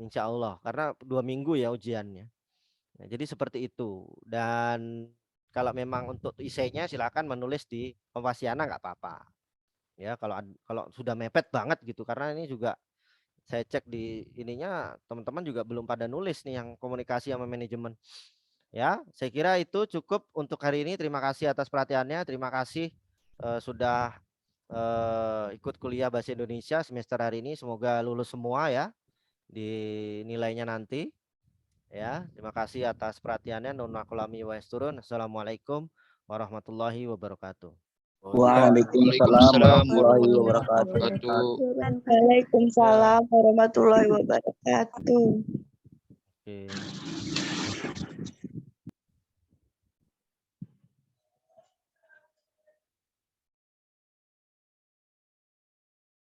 Insya Allah, karena 2 minggu ya ujiannya. Nah, jadi seperti itu. Dan kalau memang untuk esainya silahkan menulis di Kompasiana nggak apa-apa. Ya, kalau sudah mepet banget gitu, karena ini juga saya cek di ininya teman-teman juga belum pada nulis nih yang komunikasi sama manajemen. Ya, saya kira itu cukup untuk hari ini. Terima kasih atas perhatiannya. Terima kasih sudah ikut kuliah bahasa Indonesia semester hari ini. Semoga lulus semua ya di nilainya nanti. Ya, terima kasih atas perhatiannya. Nun nakulami wa turun. Assalamualaikum warahmatullahi wabarakatuh. Waalaikumsalam warahmatullahi wabarakatuh. Waalaikumsalam warahmatullahi wabarakatuh. Oke.